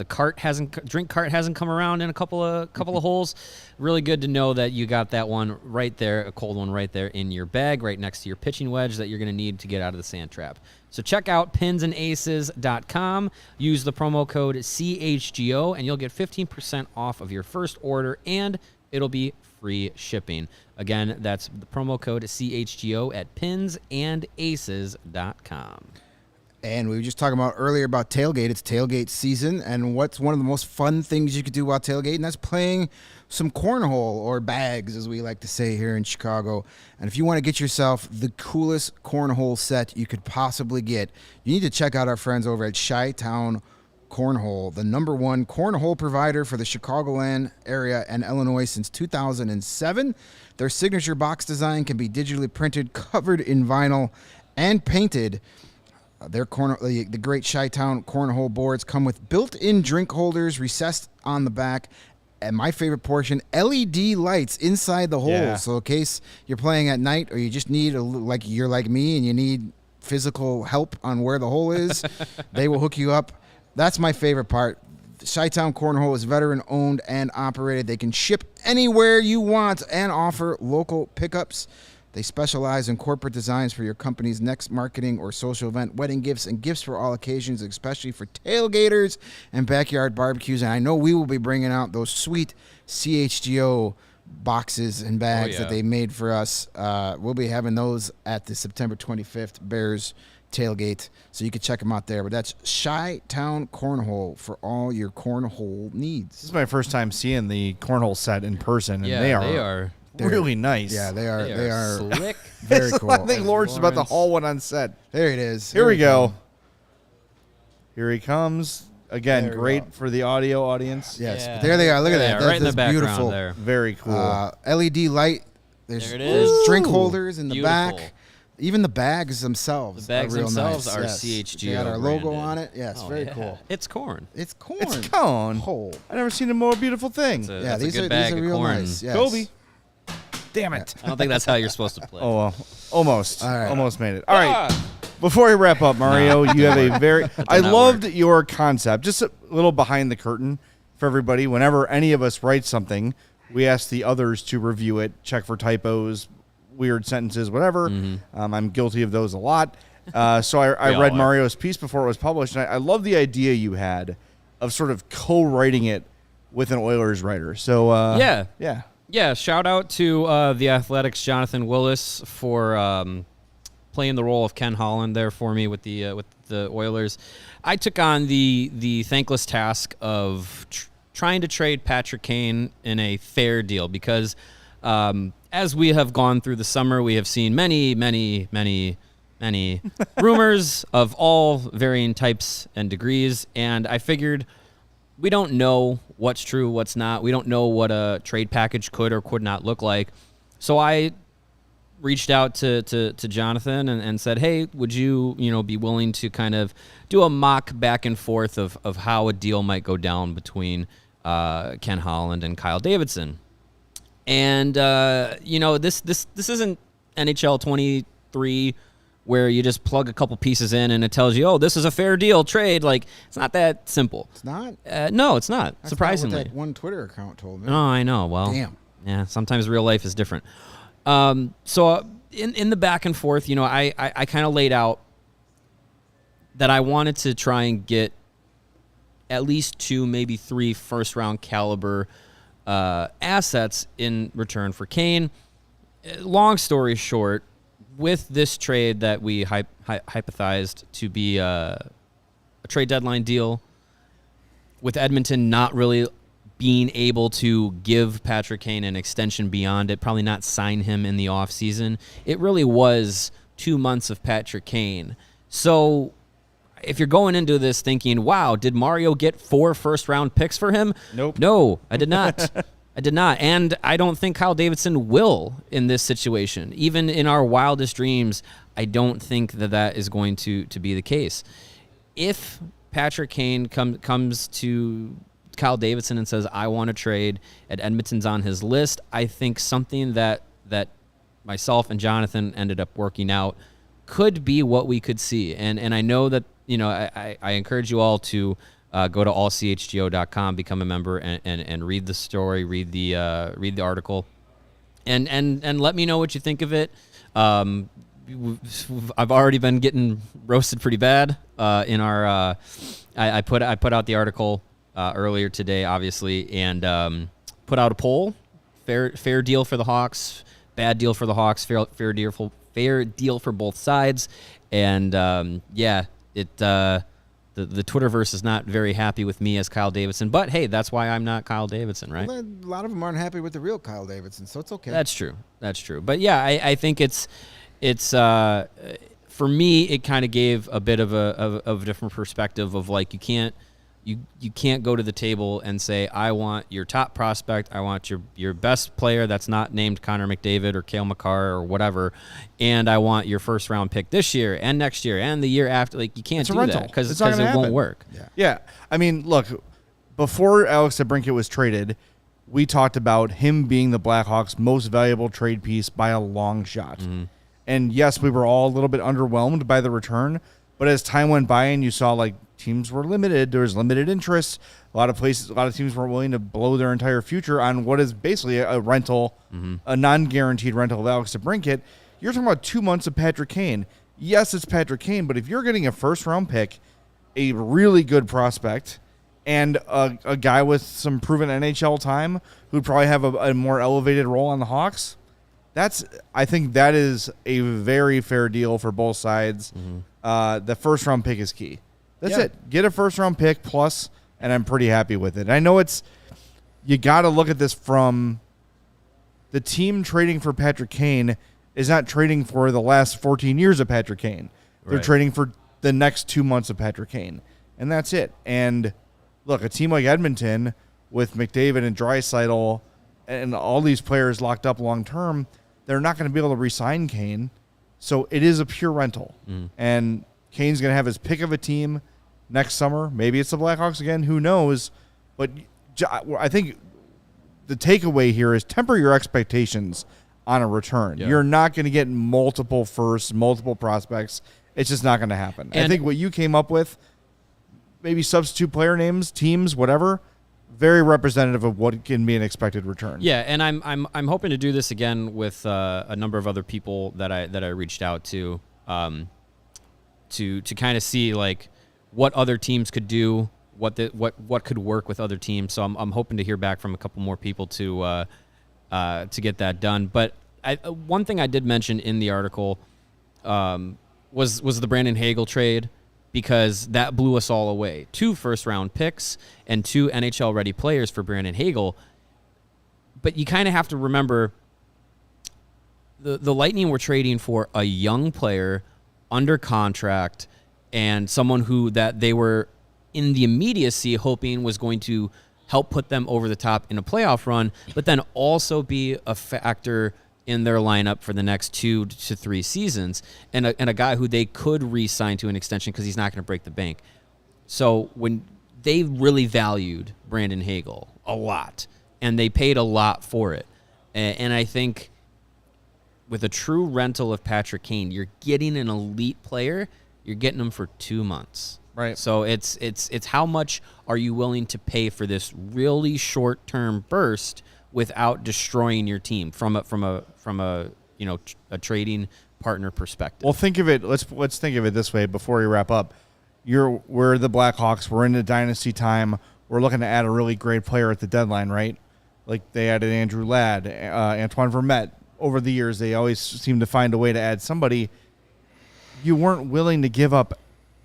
[SPEAKER 2] drink cart hasn't come around in a couple of holes. Really good to know that you got that one right there, a cold one right there in your bag, right next to your pitching wedge that you're going to need to get out of the sand trap. So check out pinsandaces.com. Use the promo code CHGO, and you'll get 15% off of your first order, and it'll be free shipping. Again, that's the promo code CHGO at pinsandaces.com.
[SPEAKER 4] And we were just talking about earlier about tailgate. It's tailgate season, and what's one of the most fun things you could do while tailgating? That's playing some cornhole, or bags, as we like to say here in Chicago. And if you want to get yourself the coolest cornhole set you could possibly get, you need to check out our friends over at Chi-Town Cornhole, the #1 cornhole provider for the Chicagoland area and Illinois since 2007. Their signature box design can be digitally printed, covered in vinyl, and painted. The great Chi-Town cornhole boards come with built-in drink holders recessed on the back, and my favorite portion, LED lights inside the hole.
[SPEAKER 1] Yeah.
[SPEAKER 4] So in case you're playing at night, or you just need like you're like me and you need physical help on where the hole is, they will hook you up. That's my favorite part. Chi-Town Cornhole is veteran-owned and operated. They can ship anywhere you want and offer local pickups. They specialize in corporate designs for your company's next marketing or social event, wedding gifts, and gifts for all occasions, especially for tailgaters and backyard barbecues. And I know we will be bringing out those sweet CHGO boxes and bags that they made for us. We'll be having those at the September 25th Bears tailgate, so you can check them out there. But that's Chi-Town Cornhole for all your cornhole needs.
[SPEAKER 1] This is my first time seeing the cornhole set in person, and
[SPEAKER 2] Yeah,
[SPEAKER 1] they
[SPEAKER 2] they
[SPEAKER 1] are
[SPEAKER 2] are.
[SPEAKER 1] really nice.
[SPEAKER 4] Yeah, they are
[SPEAKER 2] slick.
[SPEAKER 4] very cool.
[SPEAKER 1] I think Lawrence is about to haul one on set.
[SPEAKER 4] There it is.
[SPEAKER 1] Here we go. Here he comes. Again,
[SPEAKER 4] There we
[SPEAKER 1] great
[SPEAKER 4] go.
[SPEAKER 1] for the audio audience.
[SPEAKER 4] Yes,
[SPEAKER 2] Yeah.
[SPEAKER 4] but there they are. Look at
[SPEAKER 2] Yeah,
[SPEAKER 4] that.
[SPEAKER 2] right in the
[SPEAKER 4] That's
[SPEAKER 2] background
[SPEAKER 4] beautiful.
[SPEAKER 2] there.
[SPEAKER 1] Very cool.
[SPEAKER 4] LED light. There's
[SPEAKER 2] There it is.
[SPEAKER 4] drink holders in the
[SPEAKER 2] Beautiful.
[SPEAKER 4] back. Even the bags themselves.
[SPEAKER 2] The bags
[SPEAKER 4] are real
[SPEAKER 2] themselves
[SPEAKER 4] nice.
[SPEAKER 2] are
[SPEAKER 4] Yes.
[SPEAKER 2] CHGO
[SPEAKER 4] They got our logo
[SPEAKER 2] branded.
[SPEAKER 4] on it. Yes,
[SPEAKER 2] Oh,
[SPEAKER 4] very
[SPEAKER 2] yeah.
[SPEAKER 4] cool.
[SPEAKER 2] It's corn.
[SPEAKER 4] It's corn.
[SPEAKER 1] It's cone.
[SPEAKER 4] Hole.
[SPEAKER 1] I've never seen a more beautiful thing.
[SPEAKER 2] Yeah,
[SPEAKER 4] Yeah,
[SPEAKER 2] these are
[SPEAKER 4] real
[SPEAKER 2] corn.
[SPEAKER 4] nice. Yes.
[SPEAKER 1] Kobe. Damn it.
[SPEAKER 2] I don't think that's how you're supposed to play.
[SPEAKER 1] Oh, well, almost.
[SPEAKER 4] All right.
[SPEAKER 1] Almost made it. All right. Before we wrap up, Mario, you have a very... I
[SPEAKER 2] not
[SPEAKER 1] loved
[SPEAKER 2] work.
[SPEAKER 1] your concept. Just a little behind the curtain for everybody. Whenever any of us write something, we ask the others to review it, check for typos, weird sentences, whatever. I'm guilty of those a lot. So I
[SPEAKER 2] We all
[SPEAKER 1] read
[SPEAKER 2] are.
[SPEAKER 1] Mario's piece before it was published, and I love the idea you had of sort of co-writing it with an Oilers writer. So,
[SPEAKER 2] Yeah.
[SPEAKER 1] Yeah.
[SPEAKER 2] Yeah, shout out to the Athletics' Jonathan Willis for playing the role of Ken Holland there for me with the Oilers. I took on the thankless task of trying to trade Patrick Kane in a fair deal because as we have gone through the summer, we have seen many rumors of all varying types and degrees, and I figured we don't know what's true, what's not. We don't know what a trade package could or could not look like. So I reached out to Jonathan and said, hey, would you be willing to kind of do a mock back and forth of how a deal might go down between Ken Holland and Kyle Davidson? And this isn't NHL 23 where you just plug a couple pieces in and it tells you, oh, this is a fair deal trade. Like, it's not that simple.
[SPEAKER 4] It's not?
[SPEAKER 2] No, it's not,
[SPEAKER 4] That's
[SPEAKER 2] surprisingly.
[SPEAKER 4] not what that one Twitter account told me.
[SPEAKER 2] No, I know. Well,
[SPEAKER 4] Damn.
[SPEAKER 2] Yeah, sometimes real life is different. So in the back and forth, I kind of laid out that I wanted to try and get at least 2, maybe 3 first-round caliber assets in return for Kane. Long story short, with this trade that we hypothesized to be a trade deadline deal, with Edmonton not really being able to give Patrick Kane an extension beyond it, probably not sign him in the offseason, it really was 2 months of Patrick Kane. So if you're going into this thinking, wow, did Mario get 4 first-round picks for him?
[SPEAKER 1] Nope.
[SPEAKER 2] No, I did not. I did not. And I don't think Kyle Davidson will in this situation. Even in our wildest dreams, I don't think that is going to be the case. If Patrick Kane comes to Kyle Davidson and says, I want to trade, and Edmonton's on his list, I think something that myself and Jonathan ended up working out could be what we could see. And I know that, I encourage you all to go to allchgo.com, become a member, and read the story, read the article, and let me know what you think of it. I've already been getting roasted pretty bad in our. I put out the article earlier today, obviously, and put out a poll. Fair deal for the Hawks, bad deal for the Hawks, fair deal for both sides, and the Twitterverse is not very happy with me as Kyle Davidson, but hey, that's why I'm not Kyle Davidson, right?
[SPEAKER 4] Well, a lot of them aren't happy with the real Kyle Davidson, so it's okay.
[SPEAKER 2] That's true. But yeah, I think it's for me, it kind of gave a bit of a different perspective of like, you can't go to the table and say, I want your top prospect, I want your best player that's not named Connor McDavid or Cale Makar or whatever, and I want your first round pick this year and next year and the year after. Like, you can't do that because it won't work.
[SPEAKER 1] Yeah. I mean, look, before Alex DeBrincat was traded, we talked about him being the Blackhawks' most valuable trade piece by a long shot. Mm-hmm. And yes, we were all a little bit underwhelmed by the return, but as time went by and you saw like teams were limited, there was limited interest. A lot of teams weren't willing to blow their entire future on what is basically a rental, a non-guaranteed rental of Alex DeBrincat. You're talking about 2 months of Patrick Kane. Yes, it's Patrick Kane, but if you're getting a first-round pick, a really good prospect, and a guy with some proven NHL time who'd probably have a more elevated role on the Hawks, I think that is a very fair deal for both sides. Mm-hmm. The first-round pick is key. That's it. Get a first-round pick plus, and I'm pretty happy with it. I know you got to look at this from the team trading for Patrick Kane is not trading for the last 14 years of Patrick Kane. They're trading for the next 2 months of Patrick Kane, and that's it. And look, a team like Edmonton with McDavid and Draisaitl and all these players locked up long-term, they're not going to be able to re-sign Kane, so it is a pure rental. And Kane's going to have his pick of a team next summer. Maybe it's the Blackhawks again. Who knows? But I think the takeaway here is temper your expectations on a return. Yeah. You're not going to get multiple firsts, multiple prospects. It's just not going to happen. And I think what you came up with, maybe substitute player names, teams, whatever, very representative of what can be an expected return.
[SPEAKER 2] Yeah, and I'm hoping to do this again with a number of other people that I reached out to kind of see like what other teams could do, what could work with other teams. So I'm hoping to hear back from a couple more people to get that done. But one thing I did mention in the article was the Brandon Hagel trade, because that blew us all away. 2 first-round picks and 2 NHL-ready players for Brandon Hagel. But you kind of have to remember the Lightning were trading for a young player under contract and someone who that they were in the immediacy hoping was going to help put them over the top in a playoff run, but then also be a factor in their lineup for the next 2 to 3 seasons, and a guy who they could re-sign to an extension because he's not going to break the bank. So when they really valued Brandon Hagel a lot, and they paid a lot for it, and I think with a true rental of Patrick Kane, you're getting an elite player. You're getting him for 2 months.
[SPEAKER 1] Right.
[SPEAKER 2] So it's how much are you willing to pay for this really short-term burst without destroying your team from a trading partner perspective.
[SPEAKER 1] Well, think of it. Let's think of it this way before we wrap up. We're the Blackhawks. We're in the dynasty time. We're looking to add a really great player at the deadline, right? Like they added Andrew Ladd, Antoine Vermette. Over the years, they always seem to find a way to add somebody. You weren't willing to give up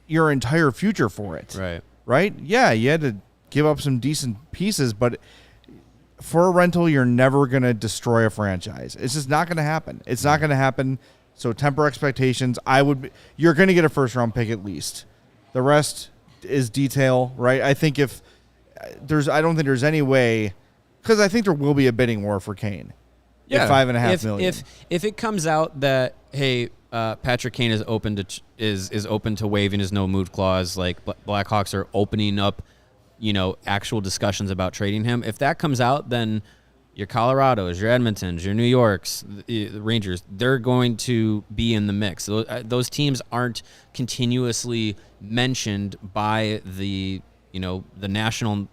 [SPEAKER 1] your entire future for it. Right? Yeah, you had to give up some decent pieces, but for a rental, you're never going to destroy a franchise. It's just not going to happen. It's not going to happen. So temper expectations. You're going to get a first-round pick at least. The rest is detail, right? I think I don't think there's any way, because I think there will be a bidding war for Kane.
[SPEAKER 2] Yeah,
[SPEAKER 1] $5.5 million.
[SPEAKER 2] If it comes out that Patrick Kane is open to waiving his no move clause, like Blackhawks are opening up actual discussions about trading him. If that comes out, then your Colorados, your Edmontons, your New Yorks, the Rangers, they're going to be in the mix. Those teams aren't continuously mentioned by the national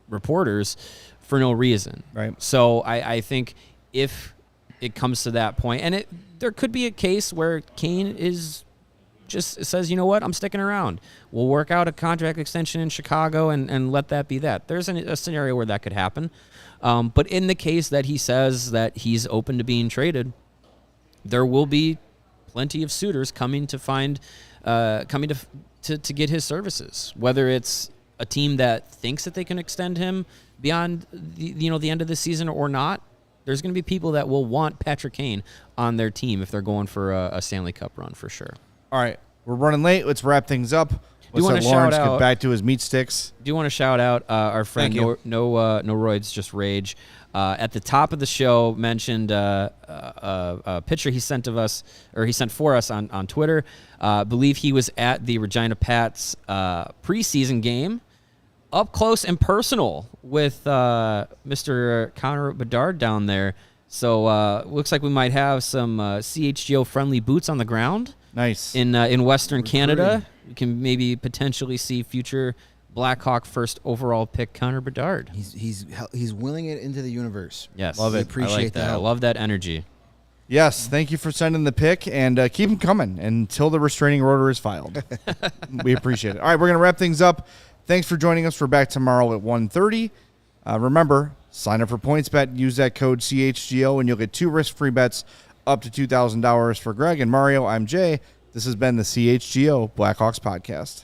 [SPEAKER 2] reporters for no reason.
[SPEAKER 1] Right.
[SPEAKER 2] So I think if it comes to that point, and there could be a case where Kane just says, you know what, I'm sticking around. We'll work out a contract extension in Chicago and let that be that. There's a scenario where that could happen. But in the case that he says that he's open to being traded, there will be plenty of suitors coming to get his services, whether it's a team that thinks that they can extend him beyond the end of the season or not. There's going to be people that will want Patrick Kane on their team if they're going for a Stanley Cup run for sure.
[SPEAKER 1] All right, we're running late. Let's wrap things up.
[SPEAKER 2] Do you
[SPEAKER 1] Let's
[SPEAKER 2] want to
[SPEAKER 1] let Lawrence
[SPEAKER 2] shout
[SPEAKER 1] get
[SPEAKER 2] out?
[SPEAKER 1] back to his meat sticks.
[SPEAKER 2] Do you want to shout out our friend
[SPEAKER 1] Thank you.
[SPEAKER 2] No Roids, Just Rage? At the top of the show, mentioned a picture he sent for us on Twitter. Believe he was at the Regina Pats preseason game, up close and personal with Mr. Connor Bedard down there. So looks like we might have some CHGO friendly boots on the ground.
[SPEAKER 1] Nice.
[SPEAKER 2] In Western Canada. You can maybe potentially see future Blackhawk first overall pick Connor Bedard.
[SPEAKER 4] He's willing it into the universe.
[SPEAKER 2] Yes,
[SPEAKER 1] Love
[SPEAKER 4] We
[SPEAKER 1] it.
[SPEAKER 4] appreciate
[SPEAKER 2] I like that. I
[SPEAKER 4] help.
[SPEAKER 2] love that energy.
[SPEAKER 1] Yes, thank you for sending the pick, and keep them coming until the restraining order is filed. We appreciate it. All right, we're going to wrap things up. Thanks for joining us. We're back tomorrow at 1:30. Remember, sign up for PointsBet. Use that code CHGO, and you'll get 2 risk-free bets up to $2,000 for Greg and Mario. I'm Jay. This has been the CHGO Blackhawks Podcast.